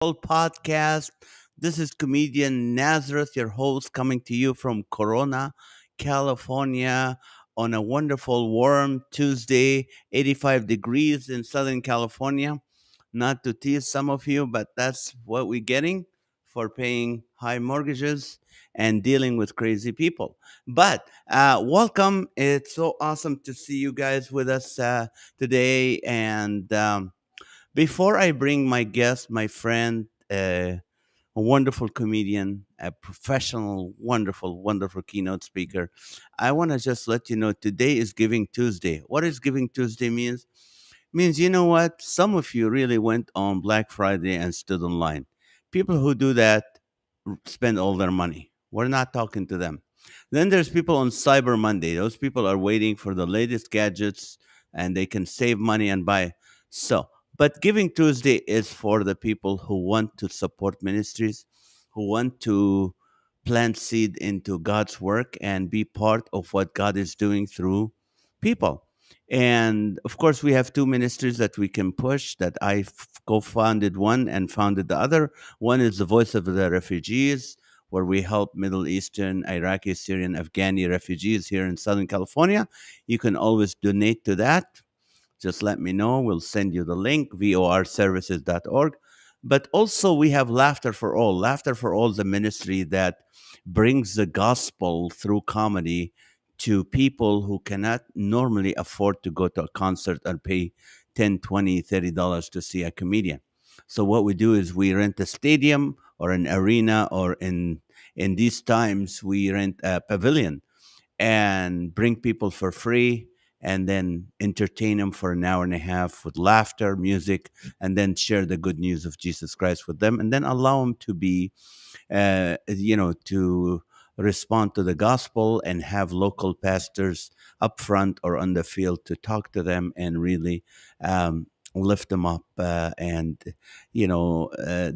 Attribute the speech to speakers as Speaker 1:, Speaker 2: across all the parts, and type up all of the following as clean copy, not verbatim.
Speaker 1: Podcast. This is Comedian Nazareth, your host, coming to you from Corona, California, on a wonderful warm Tuesday, 85 degrees in Southern California. Not to tease some of you, but that's what we're getting for paying high mortgages and dealing with crazy people. But welcome. It's so awesome to see you guys with us today. And before I bring my guest, my friend, a wonderful comedian, a professional, wonderful keynote speaker, I want to just let you know today is Giving Tuesday. What is Giving Tuesday means? Means, you know what? Some of you really went on Black Friday and stood in line. People who do that spend all their money. We're not talking to them. Then there's people on Cyber Monday. Those people are waiting for the latest gadgets and they can save money and buy. So, but Giving Tuesday is for the people who want to support ministries, who want to plant seed into God's work and be part of what God is doing through people. And of course, we have two ministries that we can push that I co founded one and founded the other. One is the Voice of the Refugees, where we help Middle Eastern, Iraqi, Syrian, Afghani refugees here in Southern California. You can always donate to that. Just let me know. We'll send you the link, vorservices.org. But also, we have Laughter for All. Laughter for All is a ministry that brings the gospel through comedy to people who cannot normally afford to go to a concert and pay 10, 20, $30 to see a comedian. So what we do is we rent a stadium or an arena, or in these times we rent a pavilion and bring people for free and then entertain them for an hour and a half with laughter, music, and then share the good news of Jesus Christ with them, and then allow them to be, to respond to the gospel and have local pastors up front or on the field to talk to them and really lift them up and,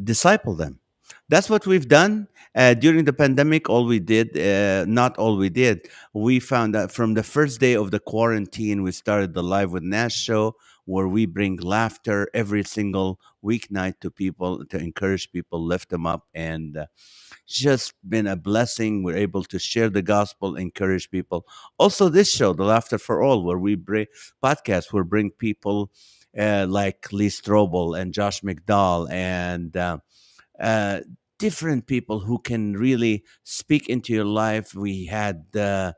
Speaker 1: disciple them. That's what we've done during the pandemic. All we did, not all we did, we found that from the first day of the quarantine, we started the Live with Nash show, where we bring laughter every single weeknight to people to encourage people, lift them up, and just been a blessing. We're able to share the gospel, encourage people. Also, this show, The Laughter for All, where we bring podcast, where bring people like Lee Strobel and Josh McDowell and uh, different people who can really speak into your life. We had, Mr.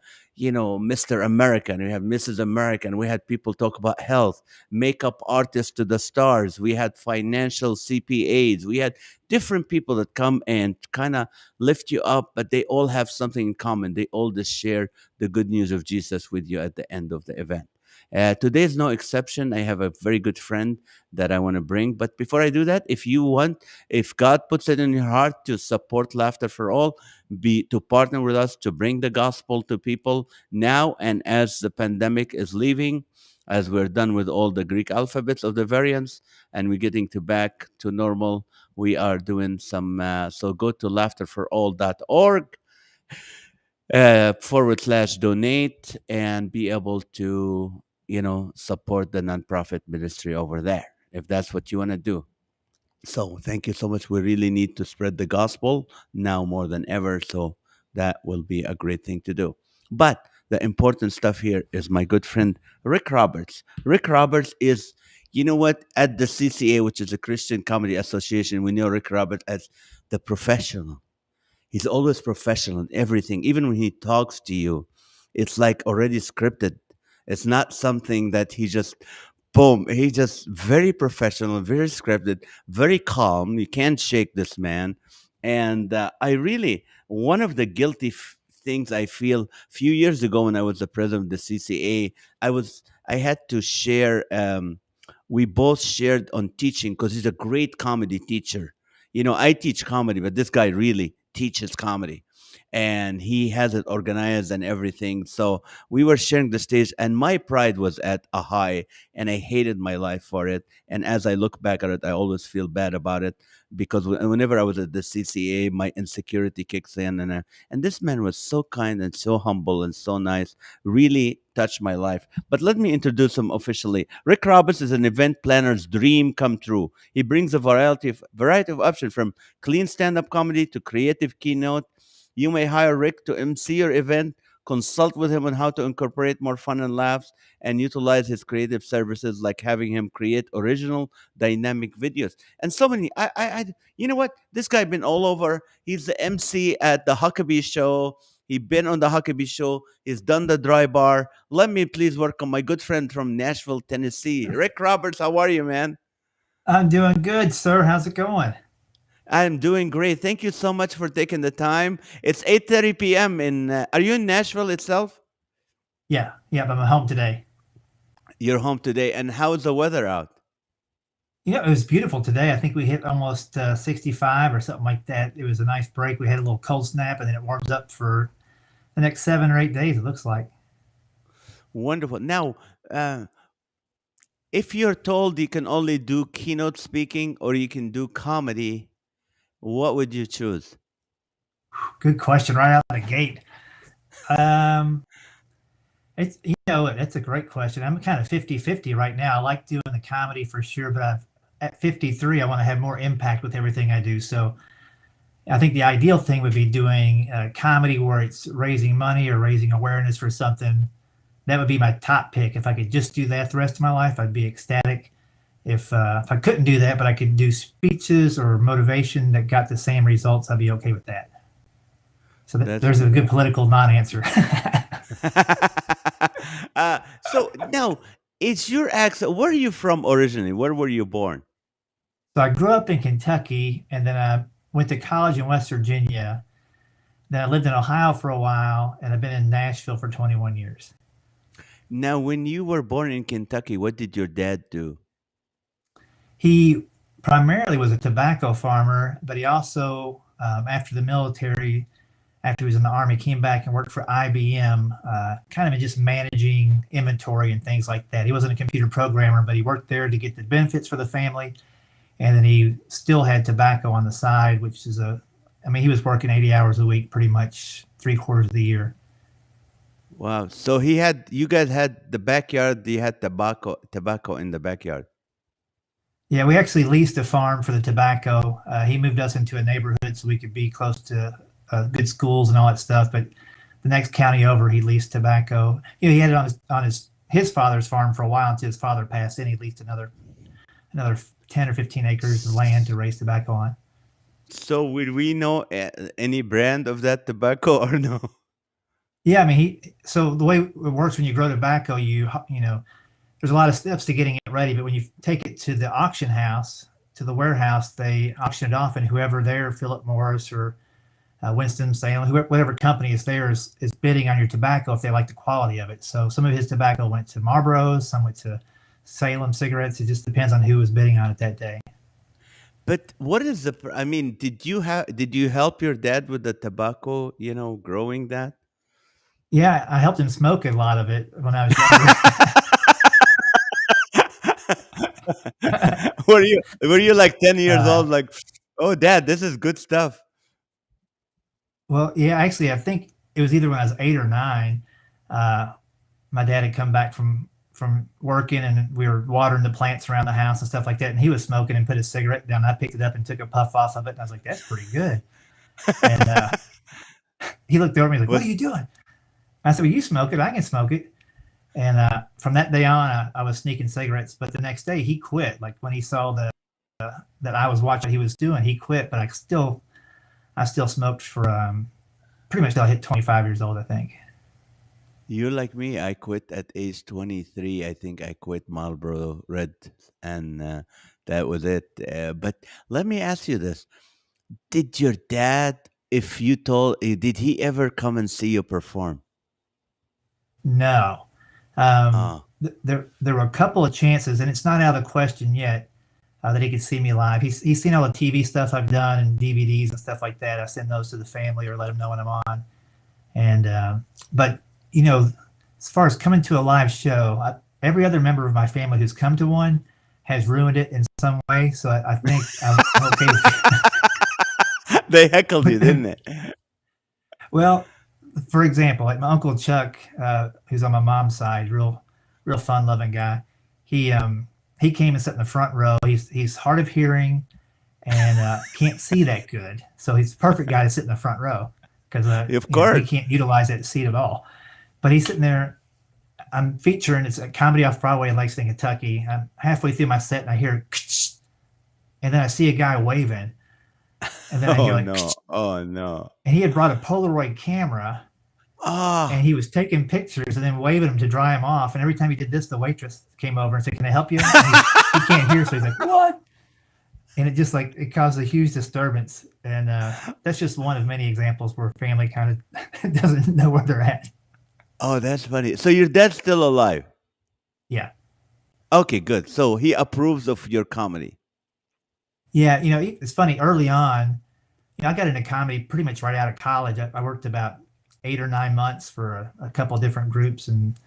Speaker 1: America, and we have Mrs. America, and we had people talk about health, makeup artists to the stars. We had financial CPAs. We had different people that come and kind of lift you up, but they all have something in common. They all just share the good news of Jesus with you at the end of the event. Today is no exception. I have a very good friend that I want to bring. But before I do that, if God puts it in your heart to support Laughter for All, be to partner with us to bring the gospel to people now and as the pandemic is leaving, as we're done with all the Greek alphabets of the variants and we're getting to back to normal, we are doing some. So go to laughterforall.org /donate and be able to, support the nonprofit ministry over there if that's what you want to do. So thank you so much. We really need to spread the gospel now more than ever. So that will be a great thing to do. But the important stuff here is my good friend Rik Roberts. Rik Roberts is, you know what, at the CCA, which is a Christian Comedy Association, we know Rik Roberts as the professional. He's always professional in everything. Even when he talks to you, it's like already scripted. It's not something that he just boom. He just very professional, very scripted, very calm. You can't shake this man. And I really, one of the guilty things I feel, a few years ago when I was the president of the CCA, I had to share. We both shared on teaching because he's a great comedy teacher. I teach comedy, but this guy really teaches comedy. and he has it organized and everything. So we were sharing the stage, and my pride was at a high, and I hated my life for it. And as I look back at it, I always feel bad about it because whenever I was at the CCA, my insecurity kicks in, and this man was so kind and so humble and so nice, really touched my life. But let me introduce him officially. Rik Roberts is an event planner's dream come true. He brings a variety of options from clean stand-up comedy to creative keynote. You may hire Rick to MC your event, consult with him on how to incorporate more fun and laughs, and utilize his creative services like having him create original dynamic videos. And so many. You know what? This guy been all over. He's the MC at the Huckabee Show. He been on the Huckabee Show. He's done the dry bar. Let me please welcome my good friend from Nashville, Tennessee, Rik Roberts. How are you, man?
Speaker 2: I'm doing good, sir. How's it going?
Speaker 1: I'm doing great. Thank you so much for taking the time. It's 8:30 p.m. in Are you in Nashville itself?
Speaker 2: Yeah, I'm home today.
Speaker 1: You're home today, and how's the weather out?
Speaker 2: It was beautiful today. I think we hit almost 65 or something like that. It was a nice break. We had a little cold snap, and then it warms up for the next 7 or 8 days, it looks like.
Speaker 1: Wonderful. Now, uh, if you're told you can only do keynote speaking or you can do comedy, what would you choose?
Speaker 2: Good question right out of the gate. Um, it's a great question. I'm kind of 50-50 right now. I like doing the comedy for sure, but at 53, I want to have more impact with everything I do. So I think the ideal thing would be doing comedy where it's raising money or raising awareness for something. That would be my top pick. If I could just do that the rest of my life, I'd be ecstatic. If I couldn't do that, but I could do speeches or motivation that got the same results, I'd be okay with that. So
Speaker 1: That's
Speaker 2: there's a good political non-answer.
Speaker 1: so now, it's your accent. Where are you from originally? Where were you born?
Speaker 2: So I grew up in Kentucky, and then I went to college in West Virginia. Then I lived in Ohio for a while, and I've been in Nashville for 21 years.
Speaker 1: Now, when you were born in Kentucky, what did your dad do?
Speaker 2: He primarily was a tobacco farmer, but he also, after the military, after he was in the army, came back and worked for IBM, kind of in just managing inventory and things like that. He wasn't a computer programmer, but he worked there to get the benefits for the family. And then he still had tobacco on the side, which is I mean, he was working 80 hours a week pretty much 3 quarters of the year.
Speaker 1: Wow. So you guys had the backyard, you had tobacco in the backyard.
Speaker 2: Yeah, we actually leased a farm for the tobacco. He moved us into a neighborhood so we could be close to good schools and all that stuff. But the next county over, he leased tobacco. He had it on his father's farm for a while until his father passed. Then he leased another 10 or 15 acres of land to raise tobacco on.
Speaker 1: So would we know any brand of that tobacco or no?
Speaker 2: Yeah, I mean, so the way it works when you grow tobacco, there's a lot of steps to getting it ready, but when you take it to the auction house, to the warehouse, they auction it off, and whoever there, Philip Morris or Winston Salem, whatever company is there, is bidding on your tobacco if they like the quality of it. So some of his tobacco went to Marlboro's, some went to Salem cigarettes. It just depends on who was bidding on it that day.
Speaker 1: But what is I mean, did you help your dad with the tobacco, growing that?
Speaker 2: Yeah, I helped him smoke a lot of it when I was younger.
Speaker 1: Were you like 10 years
Speaker 2: uh,
Speaker 1: old, like, oh dad, this is good stuff?
Speaker 2: well, yeah, actually, I think it was either when I was 8 or 9. Uh, my dad had come back from working, and we were watering the plants around the house and stuff like that. And he was smoking and put his cigarette down. I picked it up and took a puff off of it, and I was like, "That's pretty good." And he looked over at me like, "What are
Speaker 1: Was
Speaker 2: you doing?" I said, "Well, you smoke it. I can smoke it." And from that day on, I was sneaking cigarettes. But the next day, he quit. Like when he saw that I was watching what he was doing, he quit. But I still smoked for pretty much till I hit 25 years old, I think.
Speaker 1: you like me? I quit at age 23. I think I quit Marlboro Red, and that was it. But let me ask you this. Did your dad, if you told, did he ever come and see you perform?
Speaker 2: No,
Speaker 1: Ah,
Speaker 2: there were a couple of chances, and it's not out of the question yet. that he could see me live. He's seen all the TV stuff I've done and DVDs and stuff like that. I send those to the family or let them know when I'm on. And but you know, as far as coming to a live show, every other member of my family who's come to one has ruined it in some way. So I think I'm okay with
Speaker 1: They heckled you, didn't they?
Speaker 2: Well, for example, like my Uncle Chuck, who's on my mom's side, real fun-loving guy. He came and sat in the front row. He's hard of hearing and can't see that good, so he's the perfect guy to sit in the front row because
Speaker 1: Of course.
Speaker 2: he can't utilize that seat at all. But he's sitting there. I'm featuring it's a comedy off Broadway in Lexington, Kentucky. I'm halfway through my set and I hear, and then I see a guy waving, and then I hear like,
Speaker 1: oh no!
Speaker 2: And he had brought a Polaroid camera. And he was taking pictures and then waving them to dry them off. And every time he did this, the waitress came over and said, "Can I help you?" And he can't hear, so he's like, "What?" And it just like it caused a huge disturbance. And that's just one of many examples where family kind of doesn't know where they're at.
Speaker 1: Oh, that's funny. So your dad's still alive?
Speaker 2: Yeah.
Speaker 1: Okay, good. So he approves of your comedy.
Speaker 2: Yeah, you know, it's funny. Early on, you know, I got into comedy pretty much right out of college. I worked about 8 or 9 months for a couple different groups and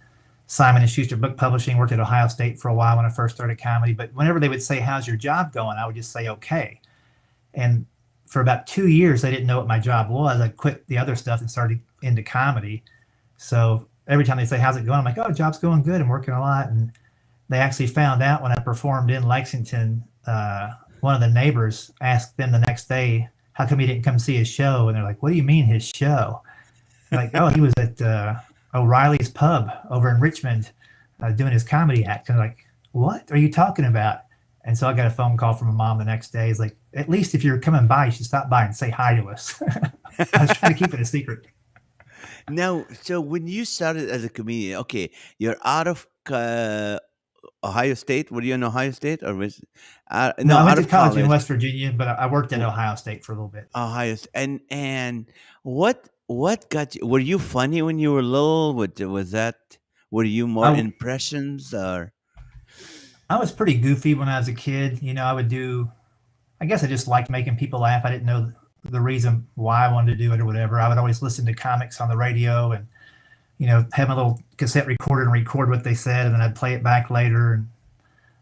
Speaker 2: Simon & Schuster Book Publishing. Worked at Ohio State for a while when I first started comedy. But whenever they would say, "How's your job going?" I would just say, "Okay." And for about 2 years, I didn't know what my job was. I quit the other stuff and started into comedy. So every time they say, "How's it going?" I'm like, "Oh, job's going good. I'm working a lot." And they actually found out when I performed in Lexington. One of the neighbors asked them the next day, "How come he didn't come see his show?" And they're like, "What do you mean his show?" They're like, "Oh, he was at O'Reilly's Pub over in Richmond doing his comedy act." And I'm like, "What are you talking about?" And so I got a phone call from my mom the next day. He's like, "At least if you're coming by, you should stop by and say hi to us." I was trying to keep it a secret.
Speaker 1: Now, so when you started as a comedian, okay, you're out of Ohio State. Were you in Ohio State or was
Speaker 2: No, I went
Speaker 1: out
Speaker 2: to
Speaker 1: of
Speaker 2: college in
Speaker 1: college?
Speaker 2: West Virginia, but I worked at Ohio State for a little bit.
Speaker 1: Ohio and what got you? Were you funny when you were little? Was that? Were you more
Speaker 2: I,
Speaker 1: impressions or?
Speaker 2: I was pretty goofy when I was a kid. You know, I guess I just liked making people laugh. I didn't know the reason why I wanted to do it or whatever. I would always listen to comics on the radio and, you know, have my little cassette recorder and record what they said, and then I'd play it back later. And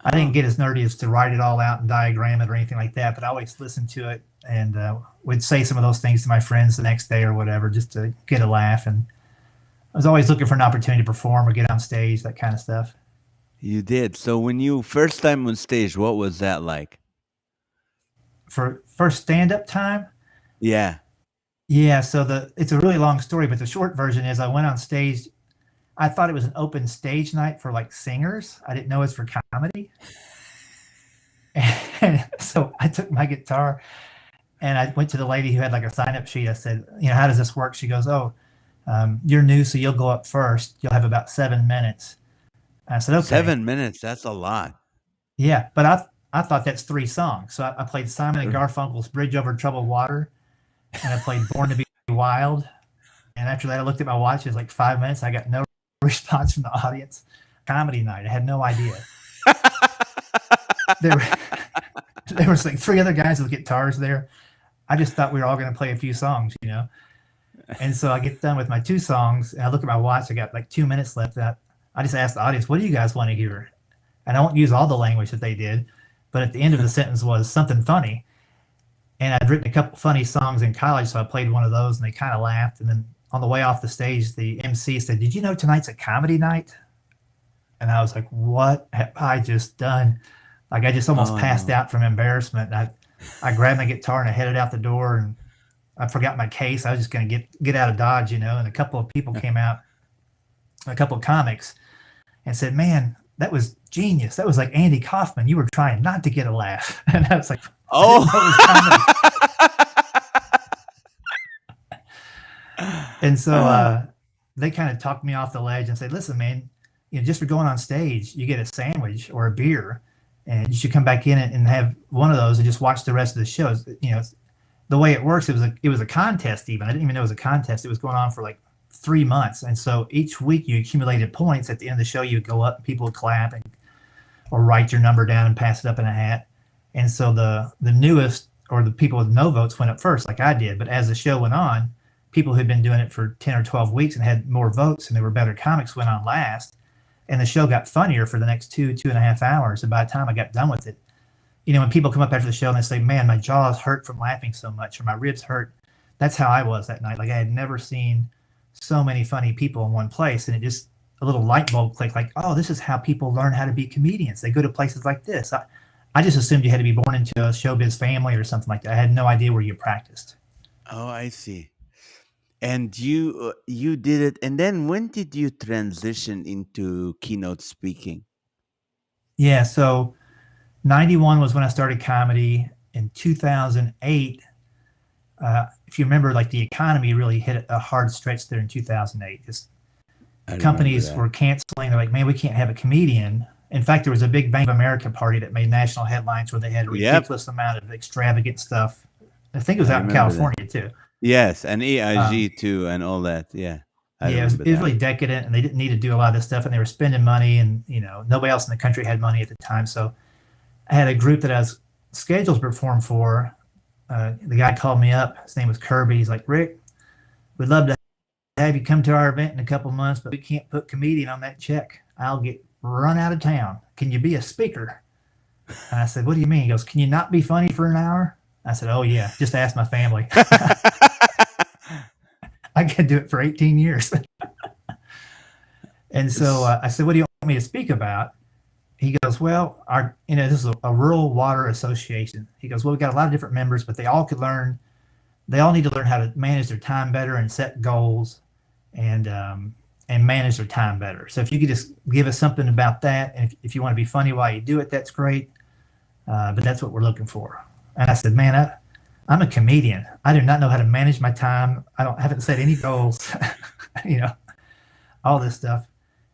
Speaker 2: I didn't get as nerdy as to write it all out and diagram it or anything like that, but I always listened to it and would say some of those things to my friends the next day or whatever, just to get a laugh. And I was always looking for an opportunity to perform or get on stage, that kind of stuff.
Speaker 1: You did. So when you first time on stage, what was that like?
Speaker 2: For first stand-up time,
Speaker 1: Yeah.
Speaker 2: yeah, so it's a really long story, but the short version is I went on stage. I thought it was an open stage night for like singers. I didn't know it was for comedy. And so I took my guitar and I went to the lady who had like a sign-up sheet. I said, "You know, how does this work?" She goes, "Oh, you're new, so you'll go up first. You'll have about 7 minutes." I said, "Okay."
Speaker 1: 7 minutes. That's a lot.
Speaker 2: Yeah, but I thought that's 3 songs. So I played Simon and Garfunkel's Bridge Over Troubled Water, and I played Born to Be Wild. And after that, I looked at my watch. It was like 5 minutes. I got no response from the audience. Comedy night. I had no idea. There was like 3 other guys with guitars there. I just thought we were all going to play a few songs, you know. And so I get done with my 2 songs, and I look at my watch. I got like 2 minutes left. I just asked the audience, "What do you guys want to hear?" And I won't use all the language that they did, but at the end of the sentence was something funny. And I'd written a couple funny songs in college, so I played one of those, and they kind of laughed. And then on the way off the stage, the MC said, "Did you know tonight's a comedy night?" And I was like, "What have I just done?" Like I just almost passed out from embarrassment. I grabbed my guitar and I headed out the door, and I forgot my case. I was just going to get out of Dodge, you know. And a couple of people came out, a couple of comics, and said, "Man, that was genius. That was like Andy Kaufman. You were trying not to get a laugh." And I was like,
Speaker 1: "Oh."
Speaker 2: And so they kind of talked me off the ledge and said, "Listen, man, you know, just for going on stage, you get a sandwich or a beer, and you should come back in and have one of those and just watch the rest of the shows." You know, the way it works, it was a contest. Even I didn't even know it was a contest. It was going on for like 3 months, and so each week you accumulated points. At the end of the show, you would go up and people would clap or write your number down and pass it up in a hat. And so the newest, or the people with no votes, went up first, like I did. But as the show went on, people who'd been doing it for 10 or 12 weeks and had more votes and they were better comics went on last. And the show got funnier for the next 2.5 hours. And by the time I got done with it, when people come up after the show and they say, man, my jaws hurt from laughing so much, or my ribs hurt, that's how I was that night. Like, I had never seen so many funny people in one place. And it just, a little light bulb clicked, like, oh, this is how people learn how to be comedians. They go to places like this. I just assumed you had to be born into a showbiz family or something like that. I had no idea where you practiced.
Speaker 1: Oh, I see. And you did it. And then when did you transition into keynote speaking?
Speaker 2: Yeah, so 91 was when I started comedy. In 2008, if you remember, like, the economy really hit a hard stretch there in 2008. Companies were canceling. They're like, man, we can't have a comedian. In fact, there was a big Bank of America party that made national headlines where they had a ridiculous amount of extravagant stuff. I think it was out in California too.
Speaker 1: Yes, and EIG too, and all that. Yeah.
Speaker 2: It was really decadent, and they didn't need to do a lot of this stuff, and they were spending money, and nobody else in the country had money at the time. So I had a group that I was scheduled to perform for. The guy called me up. His name was Kirby. He's like, Rick, we'd love to have you come to our event in a couple months, but we can't put comedian on that check. I'll get run out of town. Can you be a speaker? And I said, what do you mean? He goes, can you not be funny for an hour? I said, oh yeah, just ask my family. I can do it for 18 years. And so I said, what do you want me to speak about? He goes, well, this is a rural water association. He goes, well, we've got a lot of different members, but they all need to learn how to manage their time better and set goals and manage their time better. So if you could just give us something about that, and if you want to be funny while you do it, that's great. But that's what we're looking for. And I said, man, I'm a comedian. I do not know how to manage my time. Haven't set any goals, all this stuff.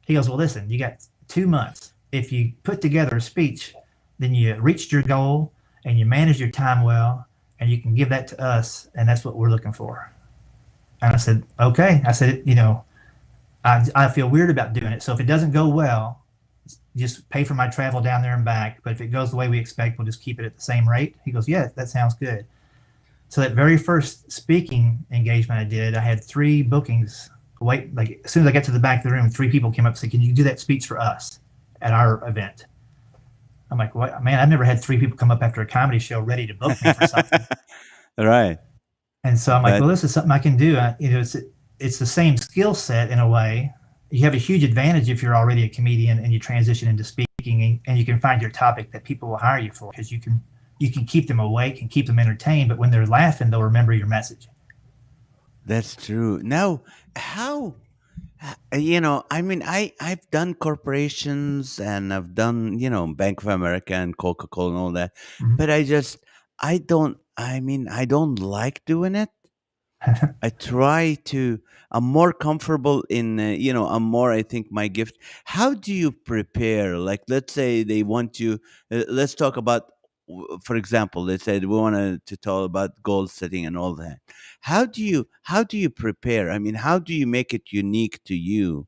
Speaker 2: He goes, well, listen, you got 2 months. If you put together a speech, then you reached your goal and you manage your time well, and you can give that to us, and that's what we're looking for. And I said, okay. I said, I feel weird about doing it. So if it doesn't go well, just pay for my travel down there and back. But if it goes the way we expect, we'll just keep it at the same rate. He goes, yeah, that sounds good. So that very first speaking engagement I did, I had 3 bookings. Like, as soon as I got to the back of the room, 3 people came up and said, can you do that speech for us at our event? I'm like, what? Man, I've never had 3 people come up after a comedy show ready to book me for something.
Speaker 1: Right.
Speaker 2: And so I'm like, well, this is something I can do. It's the same skill set in a way. You have a huge advantage if you're already a comedian and you transition into speaking, and you can find your topic that people will hire you for, because you can keep them awake and keep them entertained. But when they're laughing, they'll remember your message.
Speaker 1: That's true. Now, how, I've done corporations, and I've done, Bank of America and Coca-Cola and all that,
Speaker 2: Mhm.
Speaker 1: but I don't like doing it. I'm more comfortable in, I think my gift. How do you prepare? Like, let's say they want you, let's talk about, for example, let's say we want to talk about goal setting and all that. How do you prepare? I mean, how do you make it unique to you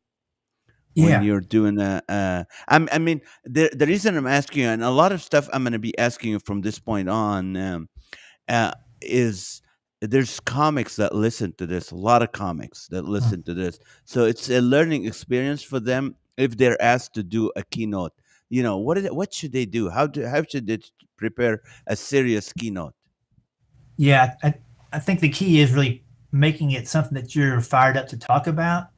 Speaker 1: when
Speaker 2: Yeah.
Speaker 1: you're doing the reason I'm asking you, and a lot of stuff I'm going to be asking you from this point on, is there's comics that listen to this, a lot of comics that listen to this. So it's a learning experience for them if they're asked to do a keynote. What should they do? How should they prepare a serious keynote?
Speaker 2: Yeah. I think the key is really making it something that you're fired up to talk about,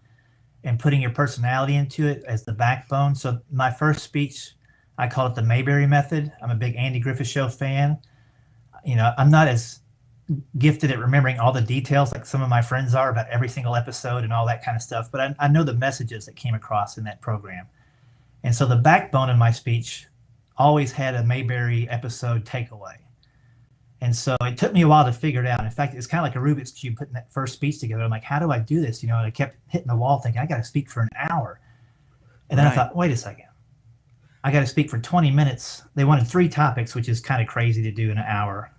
Speaker 2: and putting your personality into it as the backbone. So my first speech, I call it the Mayberry Method. I'm a big Andy Griffith Show fan. I'm not as gifted at remembering all the details like some of my friends are about every single episode and all that kind of stuff, but I know the messages that came across in that program. And so the backbone of my speech always had a Mayberry episode takeaway. And so it took me a while to figure it out. In fact, it's kind of like a Rubik's Cube putting that first speech together. I'm like, how do I do this? And I kept hitting the wall thinking, I got to speak for an hour. And then I thought, wait a second. I got to speak for 20 minutes. They wanted 3 topics, which is kind of crazy to do in an hour.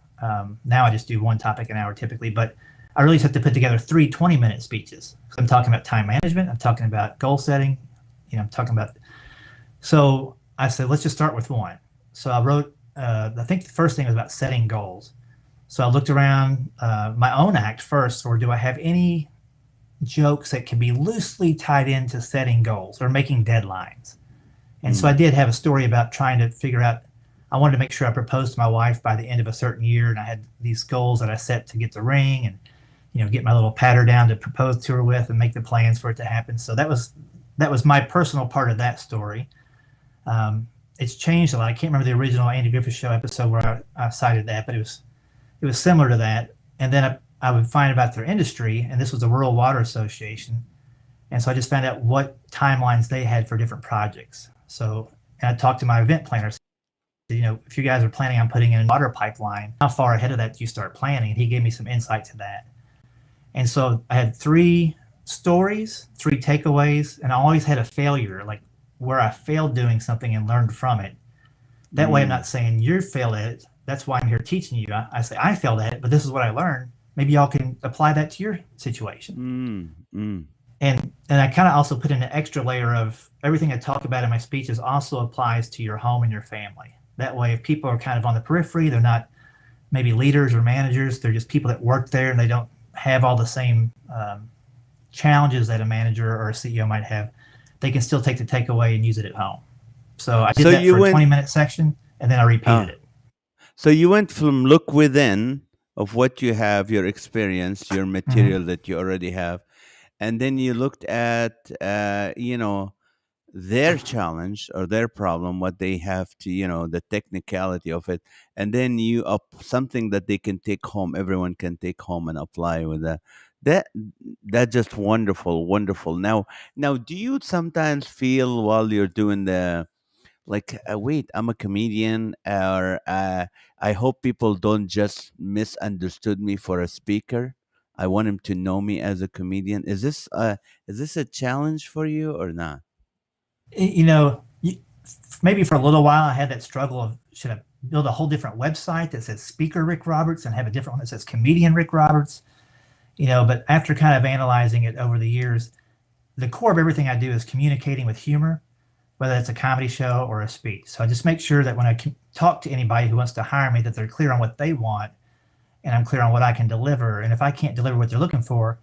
Speaker 2: Now I just do 1 topic an hour typically, but I really have to put together 3 20-minute speeches. So I'm talking about time management. I'm talking about goal setting. I'm talking about. So I said, let's just start with 1. So I wrote I think the first thing was about setting goals. So I looked around my own act first, or do I have any jokes that can be loosely tied into setting goals or making deadlines? And so I
Speaker 1: Mm,
Speaker 2: did have a story about trying to figure out. I wanted to make sure I proposed to my wife by the end of a certain year, and I had these goals that I set to get the ring and get my little patter down to propose to her with and make the plans for it to happen. So that was my personal part of that story. It's changed a lot. I can't remember the original Andy Griffith Show episode where I cited that, but it was similar to that. And then I would find about their industry, and this was the Rural Water Association. And so I just found out what timelines they had for different projects. So, and I talked to my event planner. If you guys are planning on putting in a water pipeline, how far ahead of that do you start planning? And he gave me some insight to that. And so I had 3 stories, 3 takeaways, and I always had a failure, like where I failed doing something and learned from it. That way I'm
Speaker 1: mm,
Speaker 2: not saying you failed at it. That's why I'm here teaching you. I say I failed at it, but this is what I learned. Maybe y'all can apply that to your situation.
Speaker 1: mm, mm.
Speaker 2: And I kind of also put in an extra layer of everything I talk about in my speeches also applies to your home and your family. That way, if people are kind of on the periphery, they're not maybe leaders or managers, they're just people that work there and they don't have all the same challenges that a manager or a CEO might have. They can still take the takeaway and use it at home. So I did
Speaker 1: So
Speaker 2: that
Speaker 1: you
Speaker 2: for a
Speaker 1: went,
Speaker 2: 20-minute section, and then I repeated
Speaker 1: uh,
Speaker 2: it.
Speaker 1: so you went from look within of what you have, your experience, your
Speaker 2: Mm-hmm.
Speaker 1: material that you already have, and then you looked at, their challenge or their problem, what they have to, the technicality of it, and then you up something that they can take home, everyone can take home and apply with that. That that's just wonderful, wonderful. Now, do you sometimes feel while you're doing the like, wait, I'm a comedian, or I hope people don't just misunderstood me for a speaker. I want them to know me as a comedian. Is this a challenge for you or not?
Speaker 2: You know, maybe for a little while I had that struggle of should I build a whole different website that says Speaker Rik Roberts and have a different one that says Comedian Rik Roberts. But after kind of analyzing it over the years, the core of everything I do is communicating with humor, whether it's a comedy show or a speech. So I just make sure that when I talk to anybody who wants to hire me, that they're clear on what they want and I'm clear on what I can deliver. And if I can't deliver what they're looking for,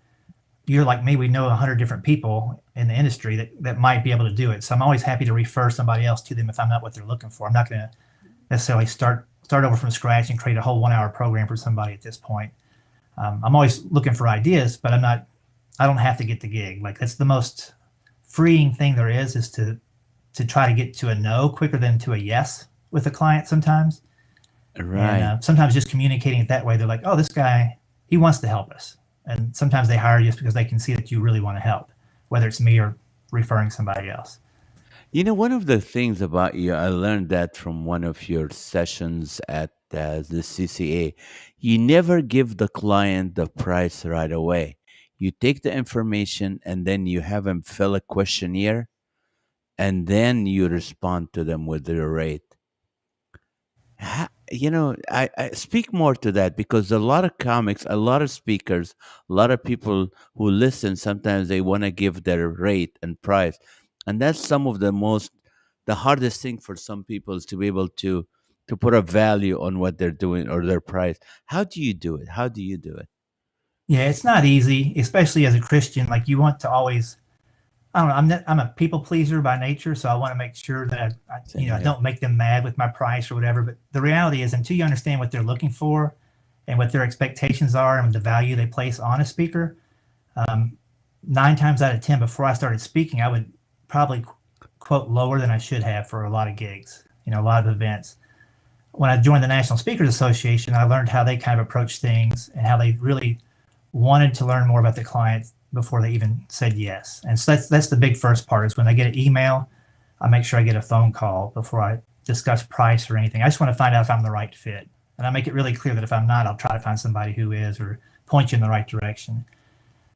Speaker 2: you're like me, we know 100 different people in the industry that might be able to do it. So I'm always happy to refer somebody else to them if I'm not what they're looking for. I'm not going to necessarily start over from scratch and create a whole 1 hour program for somebody at this point. I'm always looking for ideas, but I don't have to get the gig. Like that's the most freeing thing there is to try to get to a no quicker than to a yes with a client sometimes. And
Speaker 1: Right.
Speaker 2: sometimes just communicating it that way, they're like, oh, this guy, he wants to help us. And sometimes they hire you just because they can see that you really want to help, whether it's me or referring somebody else.
Speaker 1: One of the things about you, I learned that from one of your sessions at the CCA. You never give the client the price right away. You take the information and then you have them fill a questionnaire, and then you respond to them with their rate. I speak more to that because a lot of comics, a lot of speakers, a lot of people who listen, sometimes they want to give their rate and price. And that's some of the hardest thing for some people is to be able to put a value on what they're doing or their price. How do you do it? How do you do it?
Speaker 2: Yeah, it's not easy, especially as a Christian. Like you want to always, I don't know, I'm a people pleaser by nature, so I want to make sure that
Speaker 1: Same
Speaker 2: I
Speaker 1: here.
Speaker 2: don't make them mad with my price or whatever. But the reality is, until you understand what they're looking for and what their expectations are and the value they place on a speaker, um, 9 times out of 10, before I started speaking, I would probably quote lower than I should have for a lot of gigs, a lot of events. When I joined the National Speakers Association, I learned how they kind of approach things and how they really wanted to learn more about the client before they even said yes. And so that's the big first part is when I get an email, I make sure I get a phone call before I discuss price or anything. I just want to find out if I'm the right fit. And I make it really clear that if I'm not, I'll try to find somebody who is or point you in the right direction.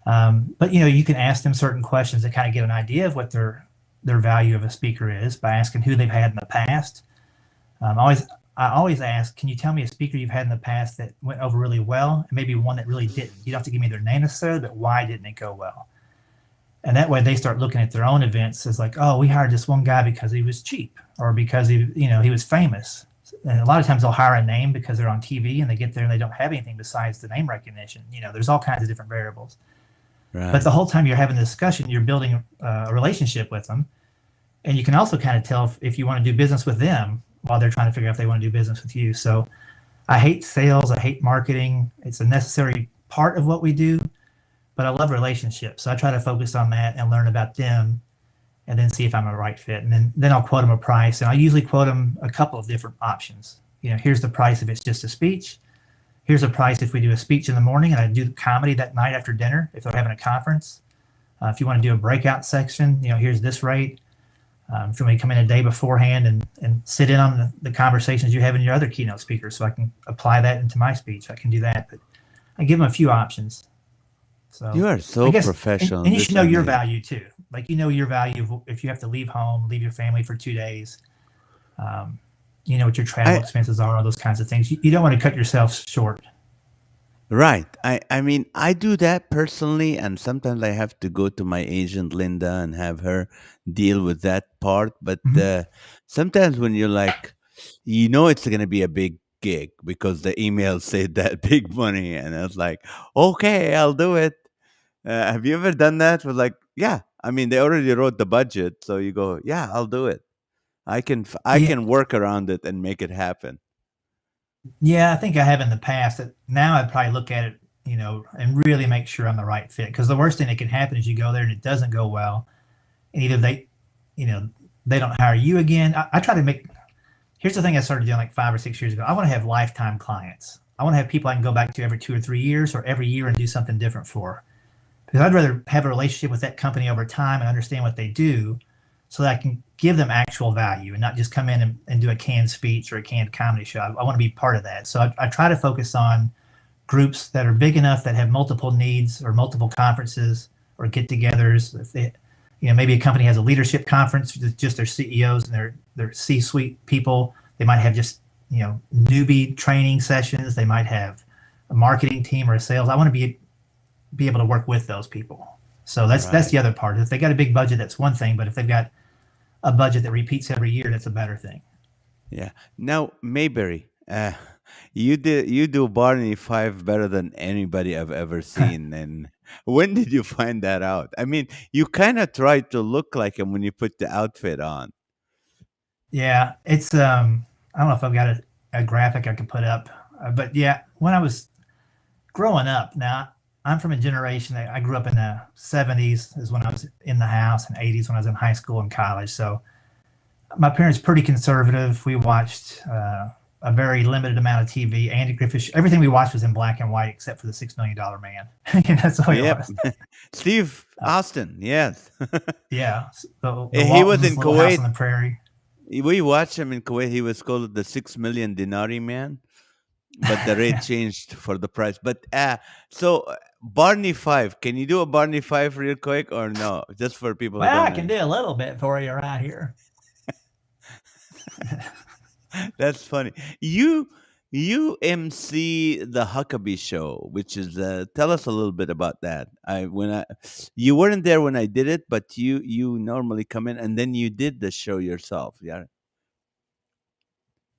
Speaker 2: But you can ask them certain questions to kind of get an idea of what their value of a speaker is by asking who they've had in the past. I always ask, can you tell me a speaker you've had in the past that went over really well, and maybe one that really didn't? You don't have to give me their name necessarily, but why didn't it go well? And that way they start looking at their own events as like, oh, we hired this one guy because he was cheap or because he was famous. And a lot of times they'll hire a name because they're on TV and they get there and they don't have anything besides the name recognition. There's all kinds of different variables. But
Speaker 1: Right.
Speaker 2: the whole time you're having the discussion, you're building a relationship with them. And you can also kind of tell if you want to do business with them while they're trying to figure out if they want to do business with you. So I hate sales. I hate marketing. It's a necessary part of what we do, but I love relationships. So I try to focus on that and learn about them and then see if I'm a right fit. And then I'll quote them a price. And I usually quote them a couple of different options. Here's the price if it's just a speech. Here's a price if we do a speech in the morning and I do comedy that night after dinner if they're having a conference. If you want to do a breakout section, here's this rate. If you want me to come in a day beforehand and sit in on the conversations you have in your other keynote speakers so I can apply that into my speech, I can do that. But I give them a few options.
Speaker 1: You
Speaker 2: So
Speaker 1: are
Speaker 2: I
Speaker 1: so
Speaker 2: guess,
Speaker 1: professional.
Speaker 2: and you
Speaker 1: This
Speaker 2: should know your
Speaker 1: amazing.
Speaker 2: value too. Like, your value if you have to leave home, leave your family for 2 days. You know what your travel
Speaker 1: I
Speaker 2: expenses are, all those kinds of things. You don't want to cut yourself short.
Speaker 1: Right. I mean, I do that personally, and sometimes I have to go to my agent Linda and have her deal with that part. But
Speaker 2: Mhm.
Speaker 1: sometimes when you're like, it's going to be a big gig because the email said that big money, and I was like, okay, I'll do it. Have you ever done that? With like, yeah. I mean, they already wrote the budget, so you go, yeah, I'll do it. I
Speaker 2: Yeah,
Speaker 1: can work around it and make it happen.
Speaker 2: yeah, I think I have in the past. Now I'd probably look at it, and really make sure I'm the right fit. Because the worst thing that can happen is you go there and it doesn't go well, and either you know, they don't hire you again. I try to make. Here's the thing I started doing like 5 or 6 years ago. I want to have lifetime clients. I want to have people I can go back to every 2 or 3 years or every year and do something different for. Because I'd rather have a relationship with that company over time and understand what they do so that I can give them actual value and not just come in and do a canned speech or a canned comedy show. I want to be part of that. So I try to focus on groups that are big enough that have multiple needs or multiple conferences or get-togethers. If they, maybe a company has a leadership conference, just their CEOs and their C-suite people. They might have just newbie training sessions. They might have a marketing team or a sales. I want to be able to work with those people. So that's
Speaker 1: Right.
Speaker 2: the other part. If they got a big budget, that's one thing. But if they've got a budget that repeats every year, that's a better thing.
Speaker 1: Yeah. Now, Mayberry, you do Barney Five better than anybody I've ever seen. And when did you find that out? I mean, you kind of try to look like him when you put the outfit on.
Speaker 2: Yeah, it's I don't know if I've got a graphic I can put up, but yeah, when I was growing up, now I'm from a generation that I grew up in the '70s is when I was in the house, and '80s when I was in high school and college. So my parents pretty conservative. We watched a very limited amount of TV. Andy Griffith, everything we watched was in black and white except for the $6 Million Man. That's the way it
Speaker 1: Yep.
Speaker 2: was.
Speaker 1: Steve
Speaker 2: Uh,
Speaker 1: Austin, yes.
Speaker 2: yeah, the
Speaker 1: He was
Speaker 2: Waltons,
Speaker 1: in
Speaker 2: Little House
Speaker 1: Kuwait.
Speaker 2: on the Prairie.
Speaker 1: We watched him in Kuwait. He was called the 6 million dinari man, but the rate changed for the price. But so Barney Five, can you do a Barney Five real quick or no? Just for people who
Speaker 2: Well,
Speaker 1: don't
Speaker 2: I can
Speaker 1: know.
Speaker 2: do a little bit for you right here.
Speaker 1: That's funny. You MC the Huckabee Show, which is tell us a little bit about that. I you weren't there when I did it, but you normally come in and then you did the show yourself. Yeah,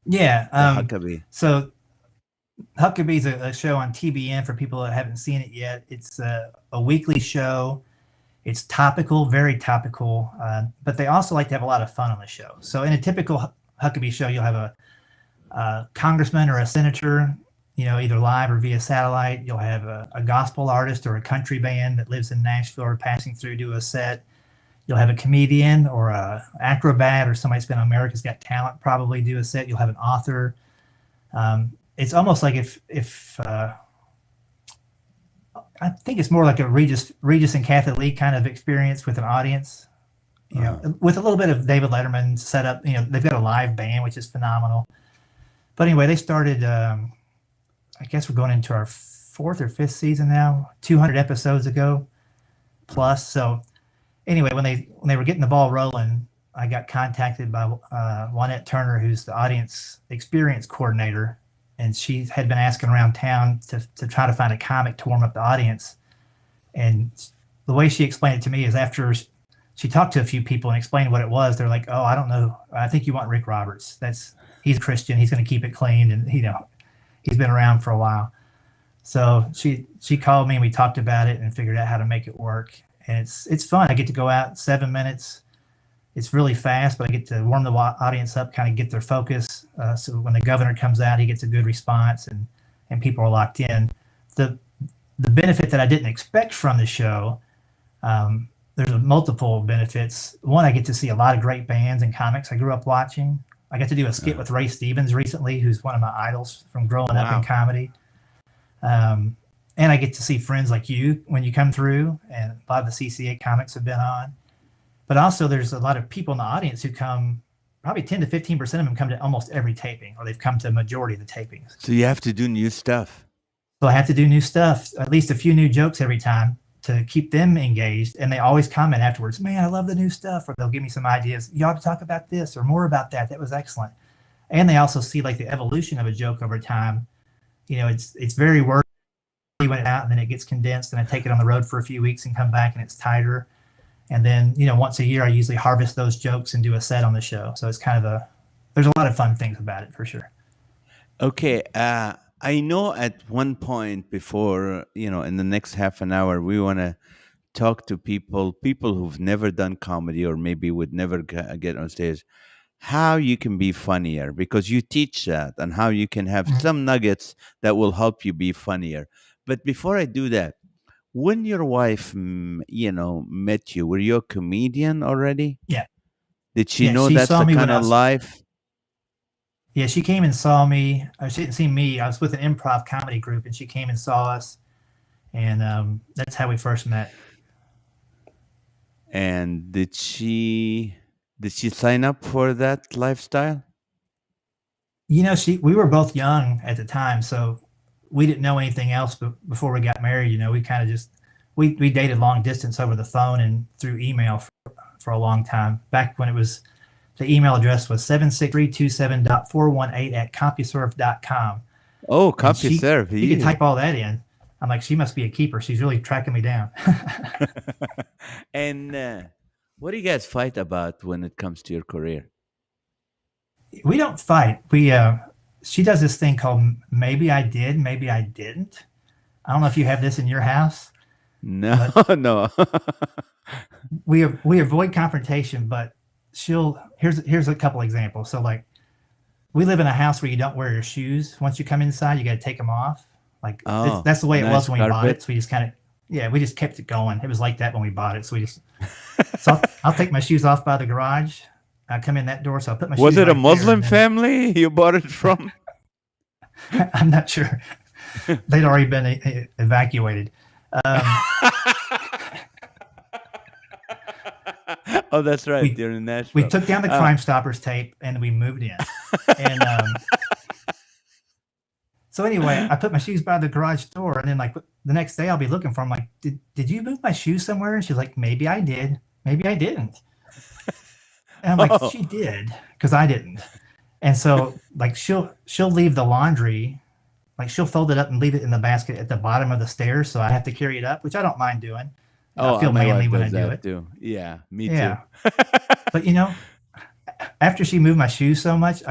Speaker 2: Yeah.
Speaker 1: the Huckabee.
Speaker 2: So Huckabee's a show on TBN for people that haven't seen it yet. It's a weekly show. It's topical, very topical, but they also like to have a lot of fun on the show. So in a typical Huckabee show, you'll have a congressman or a senator, either live or via satellite. You'll have a gospel artist or a country band that lives in Nashville or passing through to a set. You'll have a comedian or a acrobat or somebody that's been on America's Got Talent probably do a set. You'll have an author. It's almost like if I think it's more like a Regis and Kathy Lee kind of experience with an audience.
Speaker 1: Uh-huh.
Speaker 2: With a little bit of David Letterman set up. They've got a live band, which is phenomenal. But anyway, they started. I guess we're going into our fourth or fifth season now. 200 episodes ago plus. So anyway, when they were getting the ball rolling, I got contacted by Juanette Turner, who's the audience experience coordinator, and she had been asking around town to try to find a comic to warm up the audience. And the way she explained it to me is after she talked to a few people and explained what it was, they're like, "Oh, I don't know. I think you want Rik Roberts. he's a Christian. He's going to keep it clean, and he's been around for a while. So she called me and we talked about it and figured out how to make it work. And it's fun. I get to go out 7 minutes. It's really fast, but I get to warm the audience up, kind of get their focus. So when the governor comes out, he gets a good response, and people are locked in. The the benefit that I didn't expect from the show, there's multiple benefits. One, I get to see a lot of great bands and comics I grew up watching. I got to do a skit with Ray Stevens recently, who's one of my idols from growing up in comedy. And I get to see friends like you when you come through, and a lot of the CCA comics have been on. But also, there's a lot of people in the audience who come, probably 10 to 15% of them come to almost every taping, or they've come to a majority of the tapings.
Speaker 1: So you have to do new stuff.
Speaker 2: So I have to do new stuff, at least a few new jokes every time to keep them engaged. And they always comment afterwards, man, I love the new stuff. Or they'll give me some ideas. You ought to talk about this or more about that. That was excellent. And they also see like the evolution of a joke over time. You know, it's very wordy when it's out, and then it gets condensed, and I take it on the road for a few weeks and come back and it's tighter. And then, you know, once a year, I usually harvest those jokes and do a set on the show. So it's kind of there's a lot of fun things about it for sure.
Speaker 1: Okay. I know at one point before, in the next half an hour, we want to talk to people who've never done comedy or maybe would never get on stage, how you can be funnier, because you teach that, and how you can have some nuggets that will help you be funnier. But before I do that, when your wife, met you, were you a comedian already?
Speaker 2: Yeah.
Speaker 1: Did she
Speaker 2: Yeah,
Speaker 1: know
Speaker 2: she
Speaker 1: that's
Speaker 2: saw
Speaker 1: the
Speaker 2: me when
Speaker 1: kind
Speaker 2: I
Speaker 1: of
Speaker 2: was-
Speaker 1: life?
Speaker 2: Yeah, she came and saw me. She didn't see me. I was with an improv comedy group, and she came and saw us. And that's how we first met.
Speaker 1: And did she sign up for that lifestyle?
Speaker 2: You know, we were both young at the time, so we didn't know anything else. But before we got married, we kind of just we dated long distance over the phone and through email for a long time. Back when the email address was 76327.418@CompuServe.com.
Speaker 1: Oh,
Speaker 2: And
Speaker 1: CompuServe.
Speaker 2: you could type all that in. I'm like, she must be a keeper. She's really tracking me down.
Speaker 1: And what do you guys fight about when it comes to your career?
Speaker 2: We don't fight. She does this thing called maybe I did, maybe I didn't. I don't know if you have this in your house.
Speaker 1: No, no.
Speaker 2: We avoid confrontation, but here's a couple examples. So like, we live in a house where you don't wear your shoes. Once you come inside, you got to take them off. Like that's the way it
Speaker 1: nice
Speaker 2: was when we bought
Speaker 1: carpet.
Speaker 2: it. So we just we just kept it going. It was like that when we bought it. So I'll take my shoes off by the garage. I come in that door, so I'll put my shoes.
Speaker 1: Was it a
Speaker 2: right there,
Speaker 1: Muslim
Speaker 2: and then-
Speaker 1: family you bought it from?
Speaker 2: I'm not sure. They'd already been evacuated.
Speaker 1: Oh, that's right.
Speaker 2: We-
Speaker 1: You're in Nashville.
Speaker 2: We took down the Crime Stoppers tape and we moved in. And so anyway, I put my shoes by the garage door, and then like the next day I'll be looking for them. Like, did you move my shoes somewhere? And she's like, maybe I did, maybe I didn't. And I'm like,
Speaker 1: Oh.
Speaker 2: she did, because I didn't. And so like she'll leave the laundry, like she'll fold it up and leave it in the basket at the bottom of the stairs, so I have to carry it up, which I don't mind doing. I feel
Speaker 1: my
Speaker 2: manly
Speaker 1: wife
Speaker 2: when I
Speaker 1: does
Speaker 2: do
Speaker 1: that
Speaker 2: it.
Speaker 1: too. Yeah, me
Speaker 2: Yeah.
Speaker 1: too.
Speaker 2: But after she moved my shoes so much,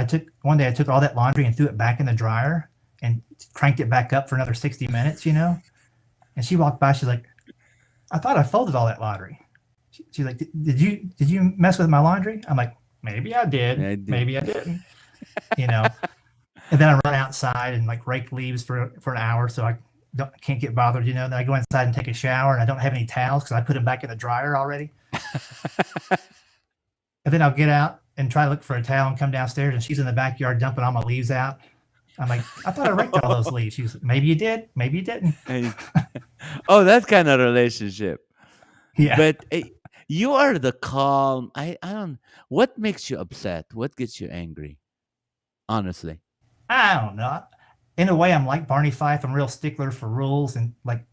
Speaker 2: one day I took all that laundry and threw it back in the dryer and cranked it back up for another 60 minutes, And she walked by, she's like, I thought I folded all that laundry. She's like, did you mess with my laundry? I'm like, maybe I did.
Speaker 1: Yeah, I did.
Speaker 2: Maybe I didn't. And then I run outside and like rake leaves for an hour, so I can't get bothered, Then I go inside and take a shower, and I don't have any towels because I put them back in the dryer already. And then I'll get out and try to look for a towel and come downstairs, and she's in the backyard dumping all my leaves out. I'm like, I thought I raked all those leaves. She's like, maybe you did, maybe you didn't.
Speaker 1: Oh, that kind of relationship.
Speaker 2: Yeah.
Speaker 1: But you are the calm. I don't. What makes you upset? What gets you angry? Honestly.
Speaker 2: I don't know. In a way, I'm like Barney Fife. I'm real stickler for rules, and like,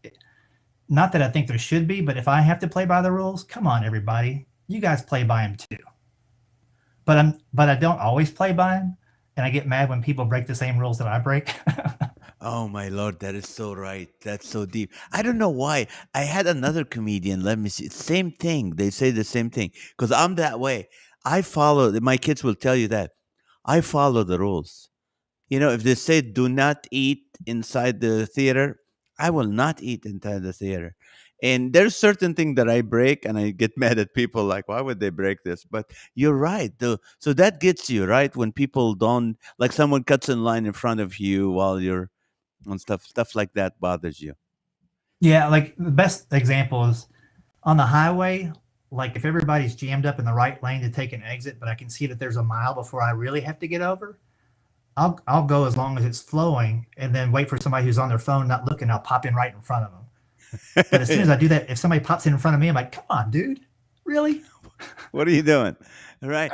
Speaker 2: not that I think there should be, but if I have to play by the rules, come on, everybody, you guys play by them too. But I don't always play by them, and I get mad when people break the same rules that I break.
Speaker 1: Oh my Lord, that is so right. That's so deep. I don't know why. I had another comedian. Let me see. Same thing. They say the same thing because I'm that way. I follow. My kids will tell you that. I follow the rules. You know, if they say do not eat inside the theater, I will not eat inside the theater. And there's certain thing that I break, and I get mad at people like, why would they break this? But you're right. So that gets you, right? When people don't, like someone cuts in line in front of you while you're on stuff like that bothers you.
Speaker 2: Yeah, like the best example is on the highway. Like if everybody's jammed up in the right lane to take an exit, but I can see that there's a mile before I really have to get over, I'll go as long as it's flowing, and then wait for somebody who's on their phone not looking. I'll pop in right in front of them. But as soon as I do that, if somebody pops in front of me, I'm like, come on, dude, really?
Speaker 1: What are you doing? Right.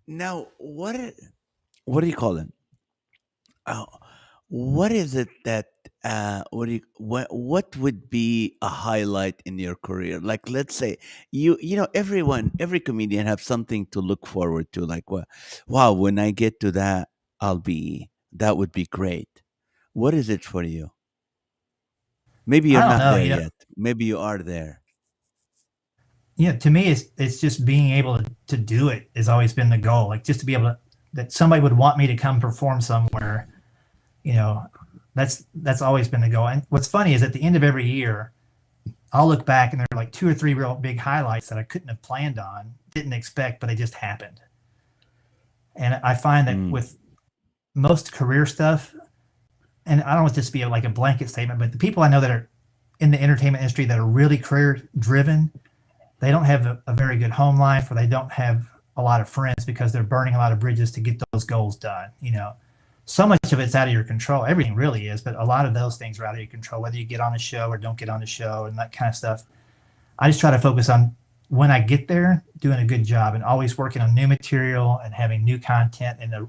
Speaker 1: Now, what do you call it? Uh, what is it that what would be a highlight in your career? Like, let's say every comedian have something to look forward to. Like, wow, when I get to that, that would be great. What is it for you? Maybe you're
Speaker 2: I don't
Speaker 1: not
Speaker 2: know.
Speaker 1: there yet. Maybe you are there.
Speaker 2: To me, it's just being able to do it has always been the goal. Like just to be able to, that somebody would want me to come perform somewhere. You know, that's always been the goal. And what's funny is at the end of every year, I'll look back and there are like two or three real big highlights that I couldn't have planned on, didn't expect, but they just happened. And I find that
Speaker 1: Mm,
Speaker 2: with most career stuff, and I don't want this to be like a blanket statement, but the people I know that are in the entertainment industry that are really career driven, they don't have a very good home life, or they don't have a lot of friends because they're burning a lot of bridges to get those goals done. So much of it's out of your control. Everything really is, but a lot of those things are out of your control, whether you get on the show or don't get on the show and that kind of stuff. I just try to focus on when I get there, doing a good job and always working on new material and having new content and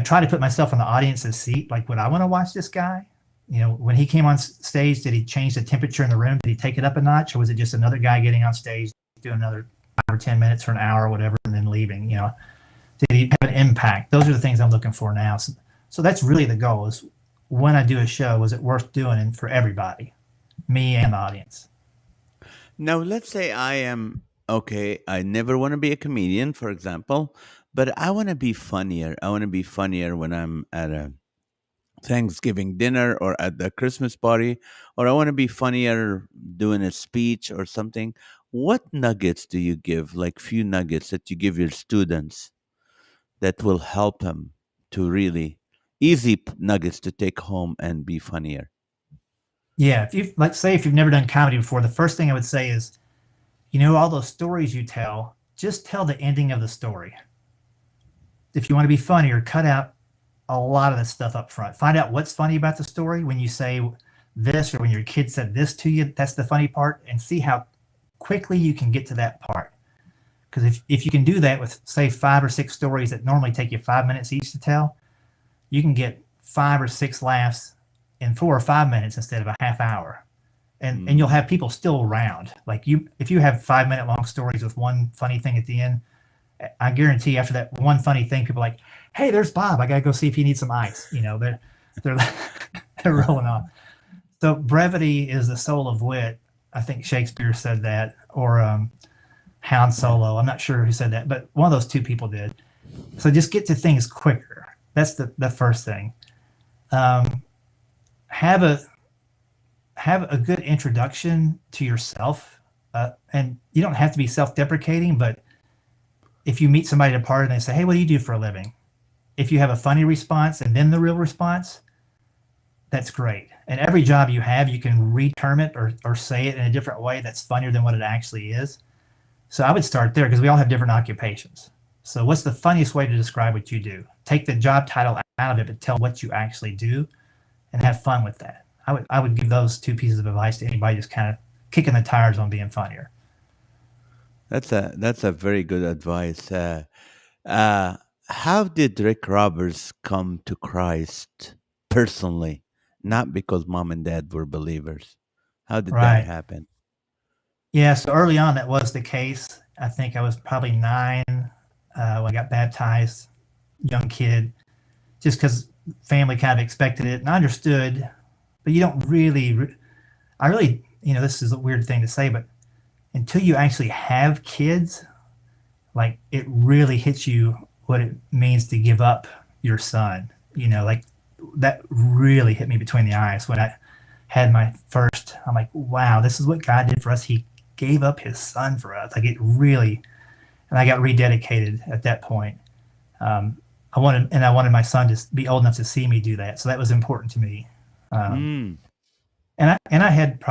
Speaker 2: try to put myself in the audience's seat. Like, would I want to watch this guy? When he came on stage, did he change the temperature in the room? Did he take it up a notch, or was it just another guy getting on stage, doing another 5 or 10 minutes or an hour or whatever, and then leaving? Did he have an impact? Those are the things I'm looking for now. So that's really the goal: is when I do a show, is it worth doing and for everybody, me and the audience?
Speaker 1: Now, let's say I am okay. I never want to be a comedian, for example, but I want to be funnier. I want to be funnier when I'm at a Thanksgiving dinner or at the Christmas party, or I want to be funnier doing a speech or something. What nuggets do you give, like few nuggets that you give your students that will help them to really nuggets to take home and be funnier?
Speaker 2: Yeah, if you let's say if you've never done comedy before, the first thing I would say is, all those stories you tell, just tell the ending of the story. If you want to be funnier, cut out a lot of the stuff up front. Find out what's funny about the story when you say this, or when your kid said this to you. That's the funny part, and see how quickly you can get to that part. Because if you can do that with, say, 5 or 6 stories that normally take you 5 minutes each to tell, you can get 5 or 6 laughs in 4 or 5 minutes instead of a half hour. And you'll
Speaker 1: Mm.
Speaker 2: have people still around. Like if you have 5 minute long stories with one funny thing at the end, I guarantee after that one funny thing, people are like, hey, there's Bob. I gotta go see if he needs some ice. They're they're rolling on. So brevity is the soul of wit. I think Shakespeare said that, or Han Solo. I'm not sure who said that, but one of those two people did. So just get to things quicker. That's the first thing. Um, have a have a good introduction to yourself, and you don't have to be self-deprecating. But if you meet somebody at a party and they say, "Hey, what do you do for a living?" If you have a funny response and then the real response, that's great. And every job you have, you can reterm it or say it in a different way that's funnier than what it actually is. So I would start there because we all have different occupations. So what's the funniest way to describe what you do? Take the job title out of it, but tell what you actually do and have fun with that. I would give those two pieces of advice to anybody just kind of kicking the tires on being funnier.
Speaker 1: That's a very good advice. Uh, how did Rick Roberts come to Christ personally? Not because mom and dad were believers. How did that
Speaker 2: Right.
Speaker 1: happen?
Speaker 2: Yeah. So early on, that was the case. I think I was probably 9 when I got baptized, young kid, just because family kind of expected it. And I understood, but you don't really, I really, this is a weird thing to say, but until you actually have kids, like it really hits you what it means to give up your son. Like that really hit me between the eyes when I had my first. I'm like, wow, this is what God did for us. He gave up his son for us. Like it really, and I got rededicated at that point. I wanted my son to be old enough to see me do that. So that was important to me.
Speaker 1: Mm.
Speaker 2: And I had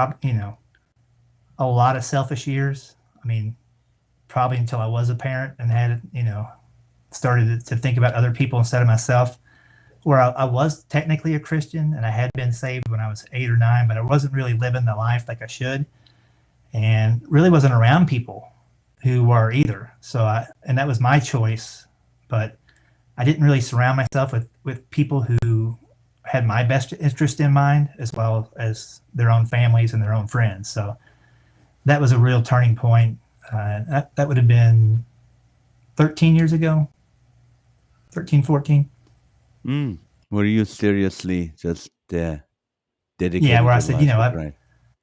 Speaker 2: a lot of selfish years. I mean, probably until I was a parent and had, started to think about other people instead of myself, where I was technically a Christian and I had been saved when I was 8 or 9, but I wasn't really living the life like I should, and really wasn't around people who were either. And that was my choice, but I didn't really surround myself with people who had my best interest in mind, as well as their own families and their own friends. So that was a real turning point. That would have been 13 years ago, 13, 14.
Speaker 1: Mm. Were you seriously just dedicated
Speaker 2: Yeah, where I
Speaker 1: to
Speaker 2: said,
Speaker 1: life with Christ?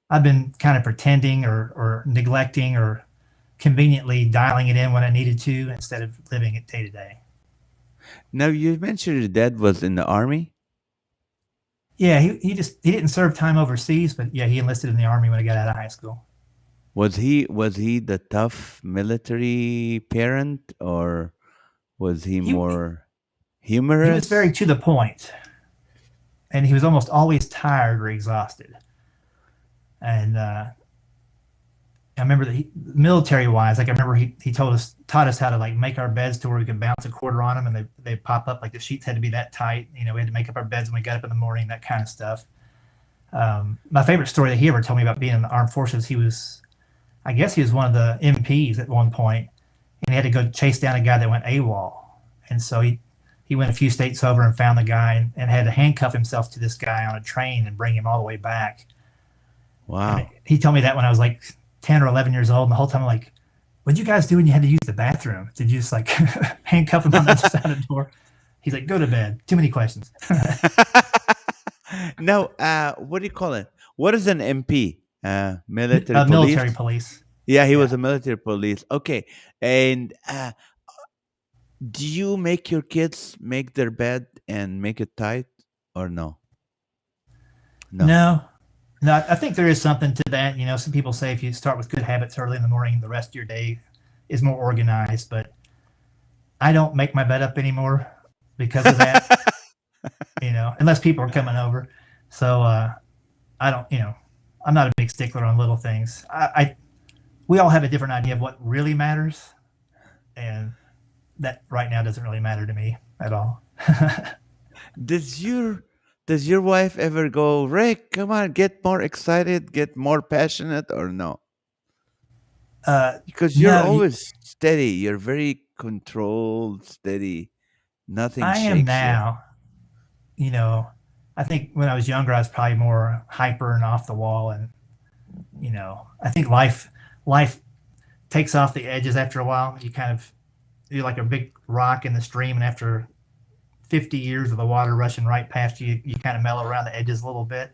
Speaker 2: I've been kind of pretending or neglecting or conveniently dialing it in when I needed to instead of living it day to day.
Speaker 1: Now, you mentioned your dad was in the army.
Speaker 2: Yeah, he didn't serve time overseas, but yeah, he enlisted in the army when he got out of high school.
Speaker 1: Was he the tough military parent, or was he
Speaker 2: He
Speaker 1: more
Speaker 2: he was very
Speaker 1: humorous?
Speaker 2: to the point, and he was almost always tired or exhausted. And I remember that military wise, like I remember he taught us how to like make our beds to where we could bounce a quarter on them and they pop up, like the sheets had to be that tight. We had to make up our beds when we got up in the morning, that kind of stuff. My favorite story that he ever told me about being in the armed forces, I guess he was one of the MPs at one point, and he had to go chase down a guy that went AWOL. And so he went a few states over and found the guy and had to handcuff himself to this guy on a train and bring him all the way back. And
Speaker 1: Wow.
Speaker 2: he told me that when I was like 10 or 11 years old. And the whole time I'm like, what'd you guys do when you had to use the bathroom? Did you just like handcuff him on the other side of the door? He's like, go to bed. Too many questions.
Speaker 1: Now, what do you call it? What is an MP? Military police?
Speaker 2: Military police.
Speaker 1: Yeah, he was
Speaker 2: Yeah.
Speaker 1: a military police. Okay. And do you make your kids make their bed and make it tight, or no? No.
Speaker 2: No, no, I think there is something to that. Some people say if you start with good habits early in the morning, the rest of your day is more organized. But I don't make my bed up anymore because of that, unless people are coming over. So I don't, I'm not a big stickler on little things. We all have a different idea of what really matters. And that right now doesn't really matter to me at all.
Speaker 1: Does your wife ever go, Rick, come on, get more excited, get more passionate, or no? Because you're
Speaker 2: No,
Speaker 1: always steady. You're very controlled, steady. Nothing
Speaker 2: I am
Speaker 1: shakes you.
Speaker 2: now. I think when I was younger, I was probably more hyper and off the wall. And, I think life takes off the edges after a while. You're like a big rock in the stream. And after 50 years of the water rushing right past you, you kind of mellow around the edges a little bit.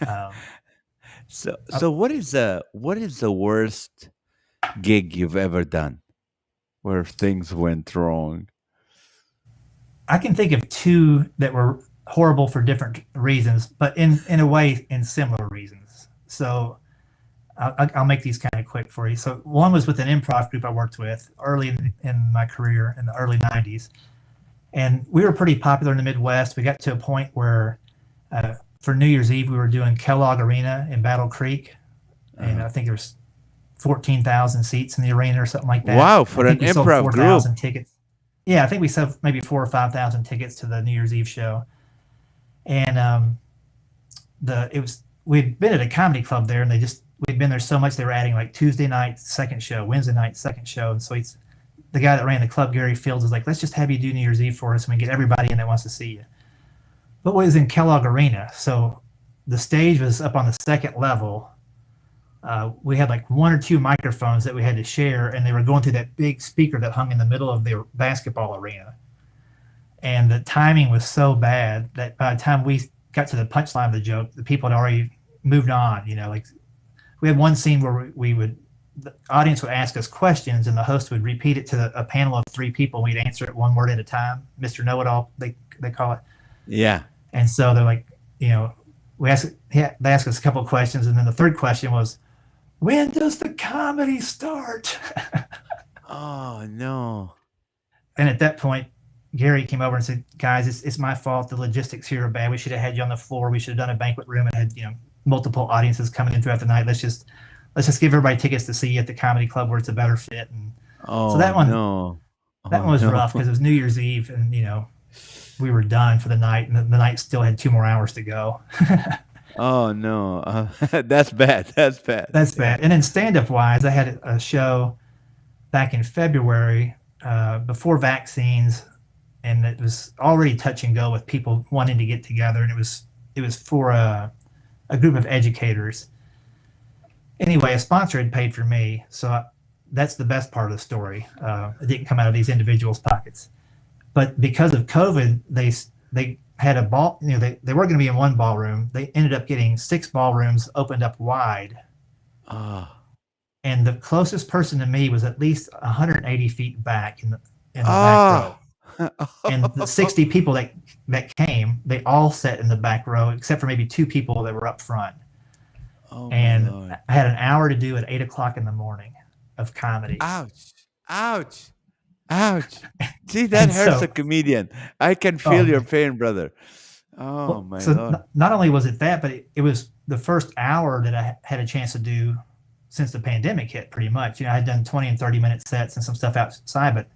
Speaker 2: Um,
Speaker 1: So what is the worst gig you've ever done where things went wrong?
Speaker 2: I can think of two that were horrible for different reasons, but in a way, in similar reasons. So I'll make these kind of quick for you. So one was with an improv group I worked with early in my career in the early 90s. And we were pretty popular in the Midwest. We got to a point where for New Year's Eve, we were doing Kellogg Arena in Battle Creek. And
Speaker 1: Uh-huh.
Speaker 2: I think there's 14,000 seats in the arena or something like that.
Speaker 1: Wow,
Speaker 2: I
Speaker 1: for an
Speaker 2: think we sold
Speaker 1: improv group.
Speaker 2: 4,000 tickets. Yeah, I think we sold maybe 4,000 or 5,000 tickets to the New Year's Eve show. And we'd been at a comedy club there, and we'd been there so much they were adding like Tuesday night second show, Wednesday night second show, and so the guy that ran the club, Gary Fields, was like, let's just have you do New Year's Eve for us, and we get everybody in that wants to see you. But we was in Kellogg Arena, so the stage was up on the second level. We had like one or two microphones that we had to share, and they were going through that big speaker that hung in the middle of the basketball arena. And the timing was so bad that by the time we got to the punchline of the joke, the people had already moved on. Like we had one scene where we would the audience would ask us questions, and the host would repeat it to a panel of three people. We'd answer it one word at a time. Mr. Know-It-All, they call it.
Speaker 1: Yeah.
Speaker 2: And so they're like, they asked us a couple of questions, and then the third question was, when does the comedy start?
Speaker 1: Oh no.
Speaker 2: And at that point, Gary came over and said, guys, it's my fault. The logistics here are bad. We should have had you on the floor. We should have done a banquet room and had, multiple audiences coming in throughout the night. Let's just give everybody tickets to see you at the comedy club where it's a better fit. And
Speaker 1: Oh
Speaker 2: so that one
Speaker 1: no.
Speaker 2: that
Speaker 1: Oh
Speaker 2: one was
Speaker 1: no.
Speaker 2: rough because it was New Year's Eve, and we were done for the night, and the night still had 2 more hours to go.
Speaker 1: Oh no. That's bad. That's bad.
Speaker 2: That's
Speaker 1: Yeah.
Speaker 2: bad. And then stand-up wise, I had a show back in February before vaccines, and it was already touch and go with people wanting to get together, and it was for a group of educators. Anyway, a sponsor had paid for me, so that's the best part of the story. It didn't come out of these individuals' pockets, but because of COVID, they had a ball. They were going to be in one ballroom. They ended up getting 6 ballrooms opened up wide,
Speaker 1: Oh.
Speaker 2: and the closest person to me was at least 180 feet back in the back row.
Speaker 1: Oh.
Speaker 2: And the 60 people that came, they all sat in the back row except for maybe 2 people that were up front.
Speaker 1: Oh my
Speaker 2: And
Speaker 1: lord.
Speaker 2: I had an hour to do at 8 o'clock in the morning of comedy.
Speaker 1: Ouch. Ouch. Ouch. See, that
Speaker 2: And
Speaker 1: hurts
Speaker 2: so,
Speaker 1: a comedian. I can
Speaker 2: oh
Speaker 1: feel your
Speaker 2: man.
Speaker 1: pain, brother. Oh
Speaker 2: Well,
Speaker 1: my
Speaker 2: so
Speaker 1: lord.
Speaker 2: not only was it that, but it was the first hour that I had a chance to do since the pandemic hit. Pretty much, I had done 20 and 30-minute sets and some stuff outside, but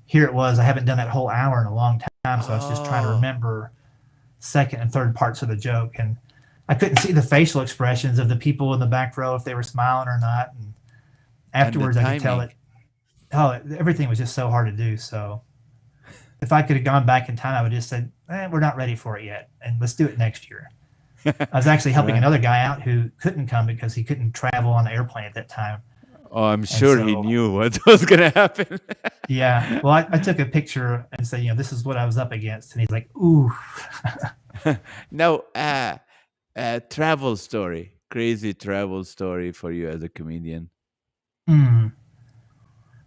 Speaker 2: here it was. I haven't done that whole hour in a long time, so I was just trying to
Speaker 1: Oh.
Speaker 2: remember second and third parts of the joke, and I couldn't see the facial expressions of the people in the back row if they were smiling or not. And
Speaker 1: And the
Speaker 2: afterwards, I could tell
Speaker 1: timing.
Speaker 2: it. Oh, everything was just so hard to do. So if I could have gone back in time, I would just said, "We're not ready for it yet, and let's do it next year." I was actually helping
Speaker 1: Right.
Speaker 2: another guy out who couldn't come because he couldn't travel on the airplane at that time,
Speaker 1: Oh, I'm
Speaker 2: and
Speaker 1: sure he
Speaker 2: so
Speaker 1: knew what was gonna happen.
Speaker 2: yeah. Well, I took a picture and said, this is what I was up against, and he's like, "Ooh."
Speaker 1: Now, travel story, crazy travel story for you as a comedian.
Speaker 2: Hmm.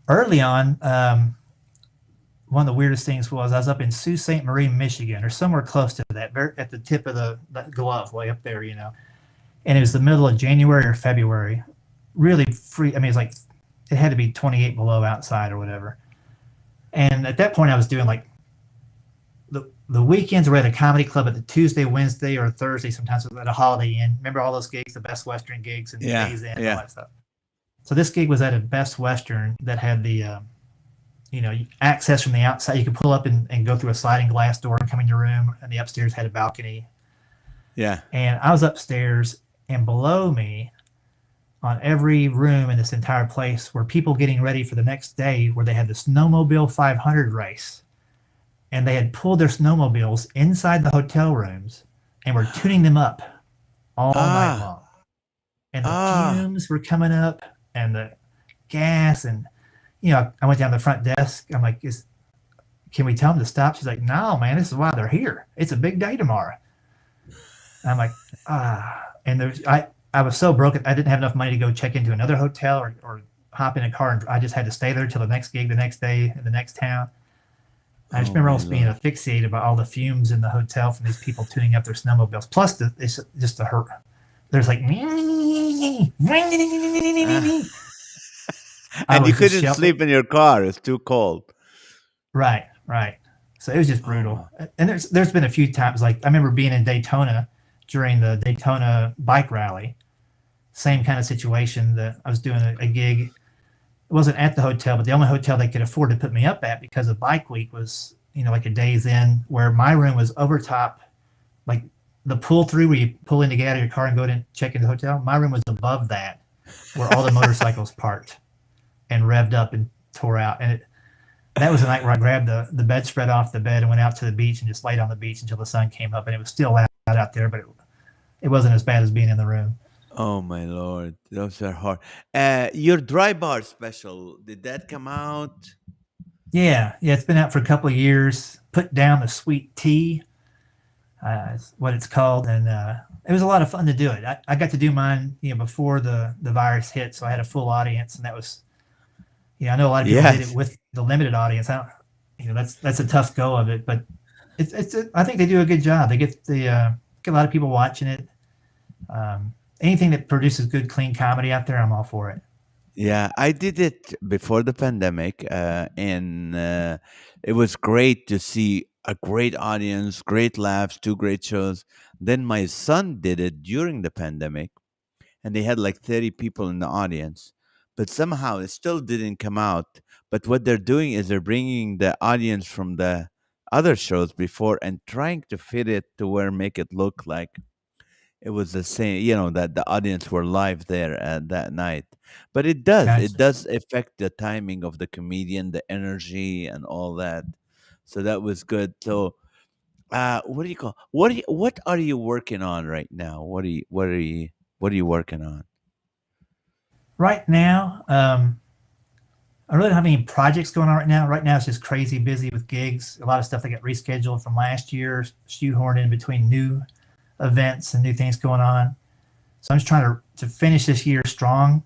Speaker 2: Early on, one of the weirdest things was I was up in Sault Ste. Marie, Michigan, or somewhere close to that, very at the tip of the glove, way up there, And it was the middle of January or February, really free. I mean, it's like it had to be 28 below outside or whatever. And at that point, I was doing like the weekends were at a comedy club at the Tuesday, Wednesday, or Thursday. Sometimes at a Holiday Inn. Remember all those gigs, the Best Western gigs and
Speaker 1: Yeah,
Speaker 2: Days Inn and all
Speaker 1: yeah.
Speaker 2: that stuff. So this gig was at a Best Western that had the access from the outside. You could pull up and go through a sliding glass door and come in your room, and the upstairs had a balcony.
Speaker 1: Yeah.
Speaker 2: And I was upstairs, and below me, on every room in this entire place, were people getting ready for the next day, where they had the Snowmobile 500 race, and they had pulled their snowmobiles inside the hotel rooms and were tuning them up all night
Speaker 1: Ah.
Speaker 2: long. And the
Speaker 1: Ah.
Speaker 2: fumes were coming up, and the gas, and I went down to the front desk. I'm like, can we tell them to stop? She's like, no, man, this is why they're here. It's a big day tomorrow. And I'm like, and I was so broken. I didn't have enough money to go check into another hotel or hop in a car, and I just had to stay there till the next gig the next day in the next town. I just
Speaker 1: Oh
Speaker 2: remember
Speaker 1: my
Speaker 2: almost being
Speaker 1: lord.
Speaker 2: asphyxiated by all the fumes in the hotel from these people tuning up their snowmobiles. Plus, it's just the hurt. There's like,
Speaker 1: Ah.
Speaker 2: I
Speaker 1: And you
Speaker 2: was just
Speaker 1: couldn't
Speaker 2: sheltered.
Speaker 1: sleep in your car. It's too cold.
Speaker 2: Right, right. So it was just brutal.
Speaker 1: Oh.
Speaker 2: And there's been a few times, like I remember being in Daytona during the Daytona bike rally. Same kind of situation. That I was doing a gig. It wasn't at the hotel, but the only hotel they could afford to put me up at because of Bike Week was, like a Days Inn, where my room was over top, like the pull through where you pull in to get out of your car and go in check into the hotel. My room was above that, where all the motorcycles parked and revved up and tore out. And that was the night where I grabbed the bedspread off the bed and went out to the beach and just laid on the beach until the sun came up. And it was still loud out there, but it wasn't as bad as being in the room.
Speaker 1: Oh my lord. Those are hard. Your dry bar special, did that come out?
Speaker 2: Yeah, it's been out for a couple of years. Put down the sweet tea, is what it's called, and it was a lot of fun to do it. I got to do mine, before the virus hit, so I had a full audience, and that was, I know a lot of people did it
Speaker 1: Yes.
Speaker 2: with the limited audience. I don't, that's a tough go of it, but I think they do a good job. They get a lot of people watching it. Anything that produces good, clean comedy out there, I'm all for it.
Speaker 1: Yeah, I did it before the pandemic, and it was great to see a great audience, great laughs, two great shows. Then my son did it during the pandemic, and they had like 30 people in the audience, but somehow it still didn't come out. But what they're doing is they're bringing the audience from the other shows before and trying to fit it to where make it look like it was the same, that the audience were live there at that night. But it
Speaker 2: Gotcha.
Speaker 1: does affect the timing of the comedian, the energy, and all that. So that was good. So, what do you call? What are you working on right now? What are you working on?
Speaker 2: Right now, I really don't have any projects going on right now. Right now, it's just crazy busy with gigs. A lot of stuff that got rescheduled from last year, shoehorned in between new events and new things going on. So I'm just trying to finish this year strong.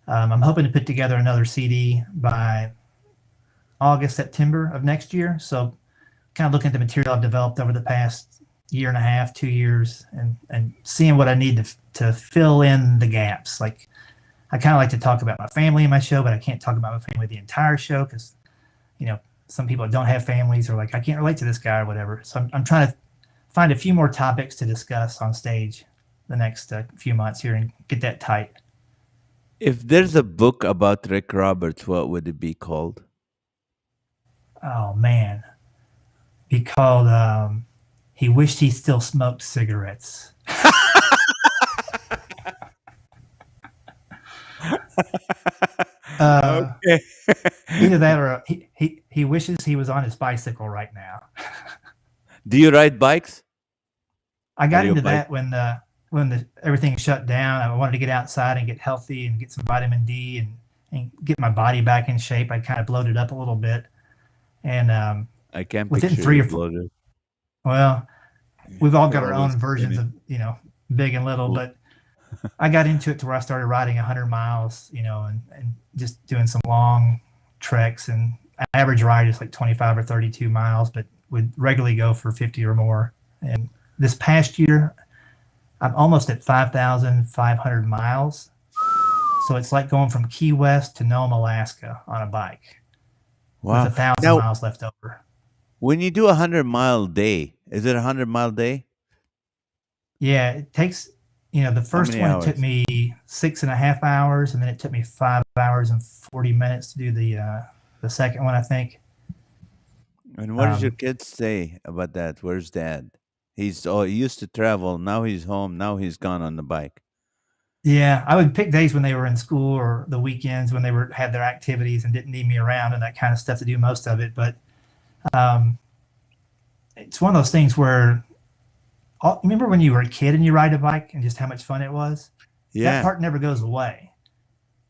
Speaker 2: I'm hoping to put together another CD by August, September of next year. So kind of looking at the material I've developed over the past year and a half, 2 years, and seeing what I need to fill in the gaps. Like, I kind of like to talk about my family in my show, but I can't talk about my family the entire show because, some people that don't have families are like, I can't relate to this guy or whatever. So I'm trying to find a few more topics to discuss on stage the next few months here and get that tight.
Speaker 1: If there's a book about Rick Roberts, what would it be called?
Speaker 2: Oh, man. Be called He Wished He Still Smoked Cigarettes. Uh,
Speaker 1: Okay.
Speaker 2: Either that or he wishes he was on his bicycle right now.
Speaker 1: Do you ride bikes?
Speaker 2: I
Speaker 1: Are
Speaker 2: got
Speaker 1: you a
Speaker 2: into
Speaker 1: bike?
Speaker 2: that when the everything shut down. I wanted to get outside and get healthy and get some vitamin D and get my body back in shape. I kind of bloated up a little bit, and
Speaker 1: I can
Speaker 2: within
Speaker 1: picture
Speaker 2: three
Speaker 1: you
Speaker 2: or four,
Speaker 1: bloated.
Speaker 2: well, we've all
Speaker 1: You're
Speaker 2: got our
Speaker 1: always
Speaker 2: own versions
Speaker 1: skinny.
Speaker 2: of big and little,
Speaker 1: L-
Speaker 2: but I got into it to where I started riding 100 miles, and just doing some long treks, and average ride is like 25 or 32 miles, but would regularly go for 50 or more. And this past year, I'm almost at 5,500 miles. So it's like going from Key West to Nome, Alaska on a bike with
Speaker 1: Wow.
Speaker 2: 1,000
Speaker 1: Now,
Speaker 2: miles left over.
Speaker 1: when you do a 100-mile day, is it a 100-mile day?
Speaker 2: Yeah, it takes, the
Speaker 1: How
Speaker 2: first
Speaker 1: many
Speaker 2: one, it took
Speaker 1: hours?
Speaker 2: me 6.5 hours, and then it took me 5 hours and 40 minutes to do the second one, I think.
Speaker 1: And what does your
Speaker 2: Um,
Speaker 1: kids say about that? Where's dad? He used to travel. Now he's home. Now he's gone on the bike.
Speaker 2: yeah, I would pick days when they were in school or the weekends when they had their activities and didn't need me around and that kind of stuff to do most of it. But um, it's one of those things where remember when you were a kid and you ride a bike and just how much fun it was? That
Speaker 1: Yeah.
Speaker 2: part never goes away.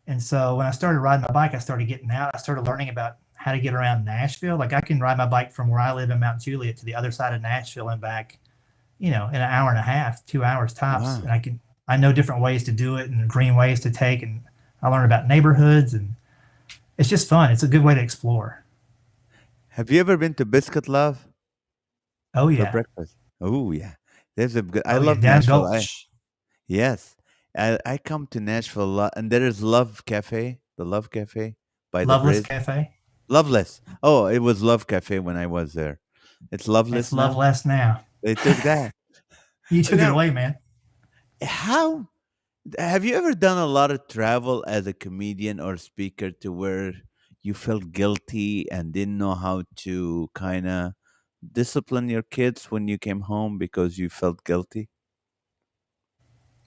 Speaker 2: And so when I started riding my bike, I started getting out. I started learning about how to get around Nashville. Like, I can ride my bike from where I live in Mount Juliet to the other side of Nashville and back, in an hour and a half, 2 hours tops.
Speaker 1: Wow.
Speaker 2: And I know different ways to do it and green ways to take. And I learned about neighborhoods, and it's just fun. It's a good way to explore.
Speaker 1: Have you ever been to Biscuit Love
Speaker 2: Oh
Speaker 1: for
Speaker 2: yeah.
Speaker 1: breakfast? Oh yeah. There's a good. I
Speaker 2: Oh yeah.
Speaker 1: love
Speaker 2: Down
Speaker 1: Nashville.
Speaker 2: Gulch.
Speaker 1: Yes. I come to Nashville a lot, and there is Love Cafe, the Love Cafe by the
Speaker 2: Loveless
Speaker 1: bridge.
Speaker 2: Cafe.
Speaker 1: Loveless. Oh, it was Love Cafe when I was there. It's
Speaker 2: It's
Speaker 1: Loveless
Speaker 2: Love
Speaker 1: now.
Speaker 2: Less now.
Speaker 1: They took that.
Speaker 2: You took it
Speaker 1: Now,
Speaker 2: away, man.
Speaker 1: how have you ever done a lot of travel as a comedian or speaker to where you felt guilty and didn't know how to kind of discipline your kids when you came home because you felt guilty?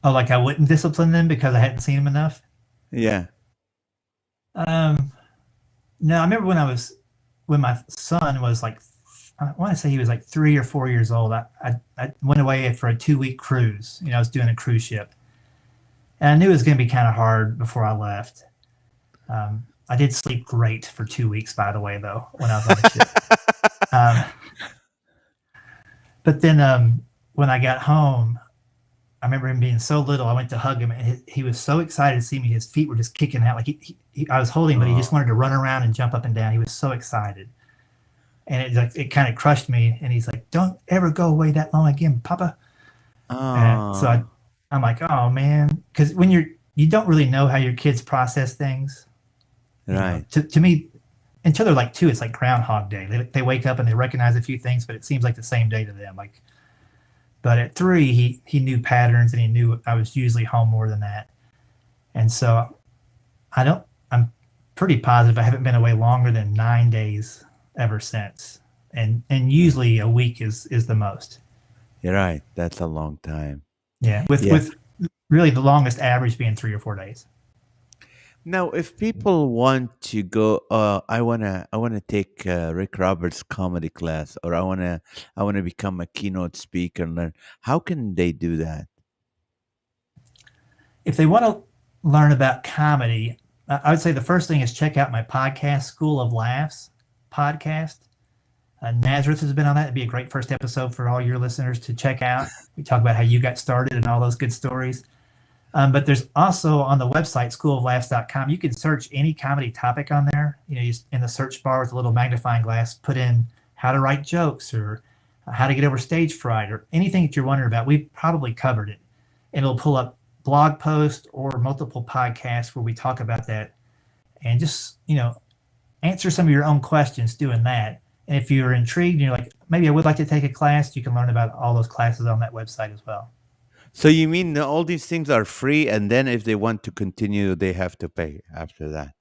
Speaker 2: Oh, like I wouldn't discipline them because I hadn't seen them enough.
Speaker 1: Yeah.
Speaker 2: Um, no, I remember when my son was like, I want to say he was like 3 or 4 years old. I went away for a 2 week cruise. I was doing a cruise ship, and I knew it was going to be kind of hard before I left. I did sleep great for 2 weeks, by the way, though, when I was on the ship. Um, but then when I got home, I remember him being so little. I went to hug him, and he was so excited to see me. His feet were just kicking out. Like I was holding him, but he just
Speaker 1: Oh,
Speaker 2: wanted to run around and jump up and down. He was so excited, and it kind of crushed me. And he's like, "Don't ever go away that long again, Papa." So
Speaker 1: oh,
Speaker 2: I'm like, "Oh man," because when you don't really know how your kids process things.
Speaker 1: right.
Speaker 2: To me, until they're like 2, it's like Groundhog Day. They wake up and they recognize a few things, but it seems like the same day to them. Like, but at 3, he knew patterns, and he knew I was usually home more than that. And so I'm pretty positive I haven't been away longer than 9 days ever since. And usually a week is the most.
Speaker 1: You're right. That's a long time.
Speaker 2: Yeah. With
Speaker 1: Yeah.
Speaker 2: with really the longest average being 3 or 4 days.
Speaker 1: Now, if people want to go, I wanna take Rik Roberts' comedy class, or I wanna become a keynote speaker and learn. How can they do that?
Speaker 2: If they want to learn about comedy, I would say the first thing is check out my podcast, School of Laughs podcast. Nazareth has been on that. It'd be a great first episode for all your listeners to check out. We talk about how you got started and all those good stories. But there's also on the website, schooloflaughs.com, you can search any comedy topic on there. You in the search bar with a little magnifying glass, put in how to write jokes or how to get over stage fright or anything that you're wondering about. We've probably covered it. And it'll pull up blog posts or multiple podcasts where we talk about that and just, answer some of your own questions doing that. And if you're intrigued and you're like, maybe I would like to take a class, you can learn about all those classes on that website as well.
Speaker 1: So you mean that all these things are free, and then if they want to continue, they have to pay after that?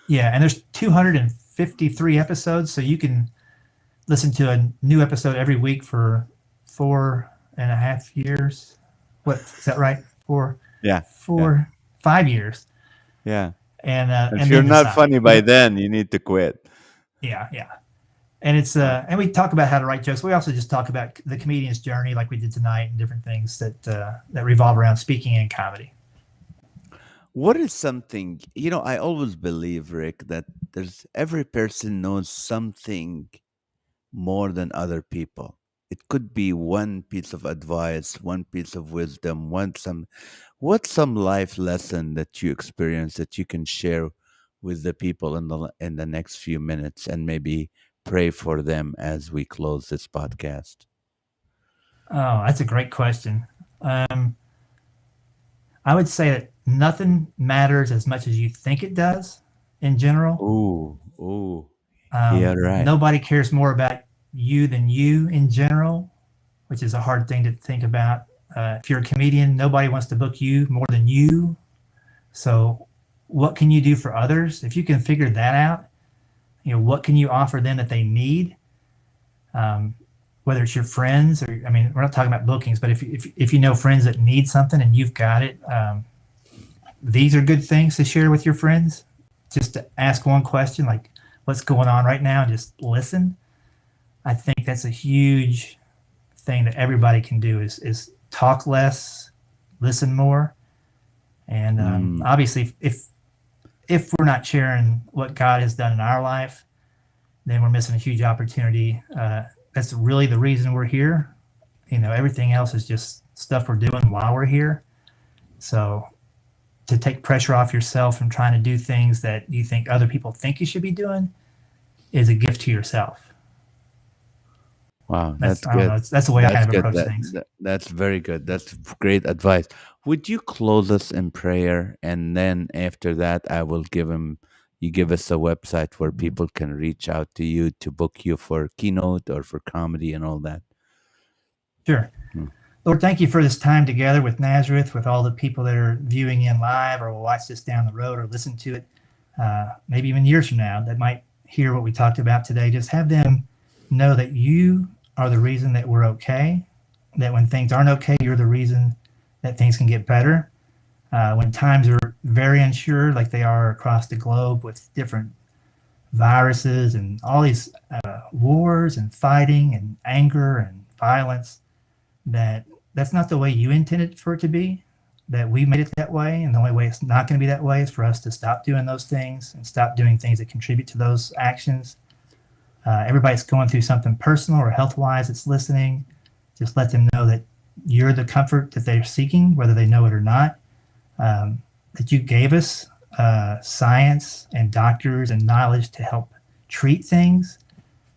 Speaker 2: Yeah, and there's 253 episodes, so you can listen to a new episode every week for 4.5 years. What is that right? Four,
Speaker 1: Yeah, yeah,
Speaker 2: four, 5 years,
Speaker 1: yeah.
Speaker 2: and
Speaker 1: If you're
Speaker 2: then
Speaker 1: not
Speaker 2: decide.
Speaker 1: funny by then, you need to quit.
Speaker 2: Yeah, yeah. And it's and we talk about how to write jokes. We also just talk about the comedian's journey, like we did tonight, and different things that revolve around speaking and comedy.
Speaker 1: What is something, I always believe, Rick, that there's every person knows something more than other people. It could be one piece of advice, one piece of wisdom, what's some life lesson that you experience that you can share with the people in the next few minutes, and maybe pray for them as we close this podcast.
Speaker 2: Oh, that's a great question. I would say that nothing matters as much as you think it does in general.
Speaker 1: Ooh, ooh. Yeah, right.
Speaker 2: Nobody cares more about you than you in general, which is a hard thing to think about. If you're a comedian, nobody wants to book you more than you. So what can you do for others? If you can figure that out, what can you offer them that they need? Whether it's your friends or, I mean, we're not talking about bookings, but if you know friends that need something and you've got it, these are good things to share with your friends. Just to ask one question, like what's going on right now, and just listen. I think that's a huge thing that everybody can do is talk less, listen more. And
Speaker 1: Mm,
Speaker 2: obviously, if we're not sharing what God has done in our life, then we're missing a huge opportunity. That's really the reason we're here. Everything else is just stuff we're doing while we're here. So to take pressure off yourself and trying to do things that you think other people think you should be doing is a gift to yourself.
Speaker 1: wow,
Speaker 2: That's
Speaker 1: that's
Speaker 2: I don't
Speaker 1: good.
Speaker 2: know. That's the way I
Speaker 1: That's
Speaker 2: kind of
Speaker 1: good.
Speaker 2: approach
Speaker 1: That,
Speaker 2: things.
Speaker 1: that that's very good. That's great advice. Would you close us in prayer, and then after that, I will you give us a website where people can reach out to you to book you for keynote or for comedy and all that.
Speaker 2: Sure.
Speaker 1: Hmm.
Speaker 2: Lord, thank you for this time together with Nazareth, with all the people that are viewing in live or will watch this down the road or listen to it, maybe even years from now, that might hear what we talked about today. Just have them know that you are the reason that we're okay, that when things aren't okay, you're the reason that things can get better. When times are very unsure, like they are across the globe with different viruses and all these wars and fighting and anger and violence, that's not the way you intended for it to be, that we made it that way. And the only way it's not going to be that way is for us to stop doing those things and stop doing things that contribute to those actions. Everybody's going through something personal or health-wise that's listening. Just let them know that you're the comfort that they're seeking, whether they know it or not. That you gave us science and doctors and knowledge to help treat things,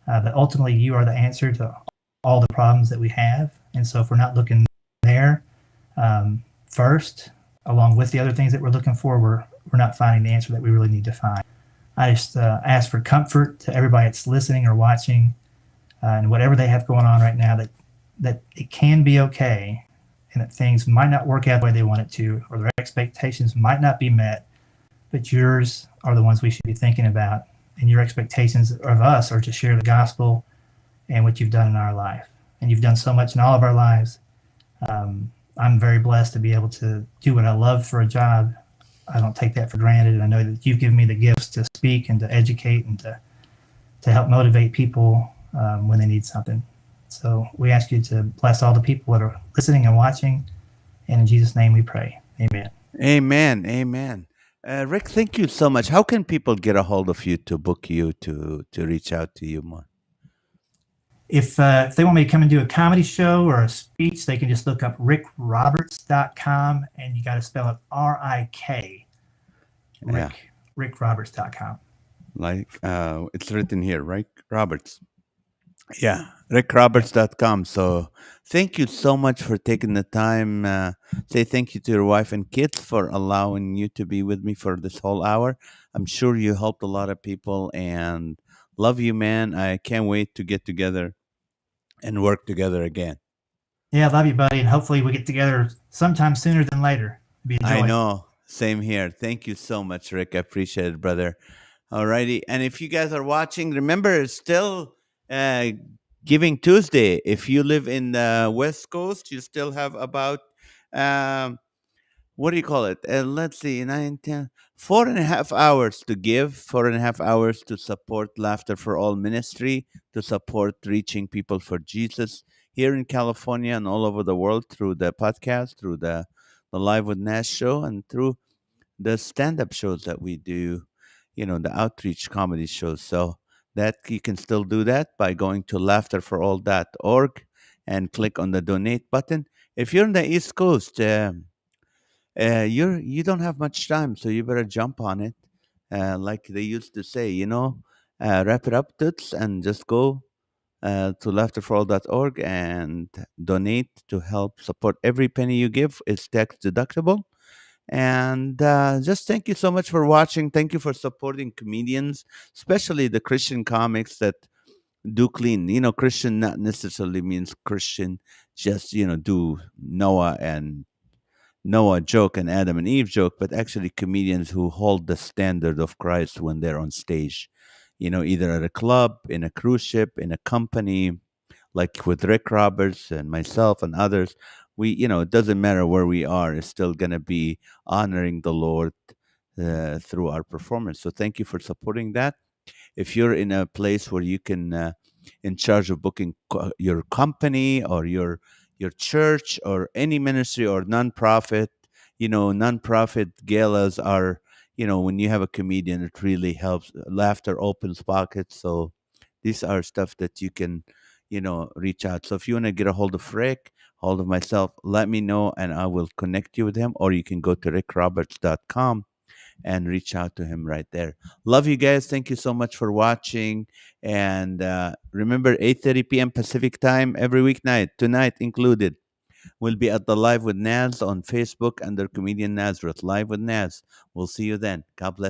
Speaker 2: but ultimately you are the answer to all the problems that we have. And so if we're not looking there first, along with the other things that we're looking for, we're not finding the answer that we really need to find. I just ask for comfort to everybody that's listening or watching, and whatever they have going on right now, that it can be okay, and that things might not work out the way they want it to, or their expectations might not be met, but yours are the ones we should be thinking about, and your expectations of us are to share the gospel and what you've done in our life. And you've done so much in all of our lives. I'm very blessed to be able to do what I love for a job. I don't take that for granted. And I know that you've given me the gifts to speak and to educate and to help motivate people when they need something. So we ask you to bless all the people that are listening and watching. And in Jesus' name we pray. Amen.
Speaker 1: Amen. Amen. Rick, thank you so much. How can people get a hold of you to book you to reach out to you more?
Speaker 2: If they want me to come and do a comedy show or a speech, they can just look up rikroberts.com, and you got to spell it R-I-K.
Speaker 1: Yeah.
Speaker 2: rikroberts.com.
Speaker 1: Like it's written here, right? Roberts. Yeah, rikroberts.com. So thank you so much for taking the time. Say thank you to your wife and kids for allowing you to be with me for this whole hour. I'm sure you helped a lot of people, and love you, man. I can't wait to get together and work together again.
Speaker 2: Yeah, love you, buddy, and hopefully we get together sometime sooner than later. It'd be a
Speaker 1: I
Speaker 2: joy.
Speaker 1: know. Same here. Thank you so much, Rick. I appreciate it, brother. Alrighty. And if you guys are watching, remember it's still uh, Giving Tuesday. If you live in the West Coast, you still have about um, what do you call it? Let's see, 9, 10, 4.5 hours to give, 4.5 hours to support Laughter for All ministry, to support reaching people for Jesus here in California and all over the world through the podcast, through the Live with Nash show, and through the stand-up shows that we do, the outreach comedy shows. So that you can still do that by going to laughterforall.org and click on the donate button. If you're in the East Coast, you don't have much time, so you better jump on it. Like they used to say, wrap it up, toots, and just go to laughterforall.org and donate to help support. Every penny you give is tax deductible. And just thank you so much for watching. Thank you for supporting comedians, especially the Christian comics that do clean. Christian not necessarily means Christian, just, do Noah joke and Adam and Eve joke, but actually comedians who hold the standard of Christ when they're on stage, either at a club, in a cruise ship, in a company, like with Rik Roberts and myself and others. It doesn't matter where we are, it's still going to be honoring the Lord through our performance. So thank you for supporting that. If you're in a place where you can in charge of booking your company or your church or any ministry or nonprofit, nonprofit galas are, when you have a comedian, it really helps. Laughter opens pockets. So these are stuff that you can, reach out. So if you want to get a hold of Rick, hold of myself, let me know and I will connect you with him. Or you can go to rikroberts.com and reach out to him right there. Love you guys. Thank you so much for watching. And remember, 8:30 p.m. Pacific time every weeknight, tonight included. We'll be at the Live with Naz on Facebook under Comedian Nazareth. Live with Naz. We'll see you then. God bless.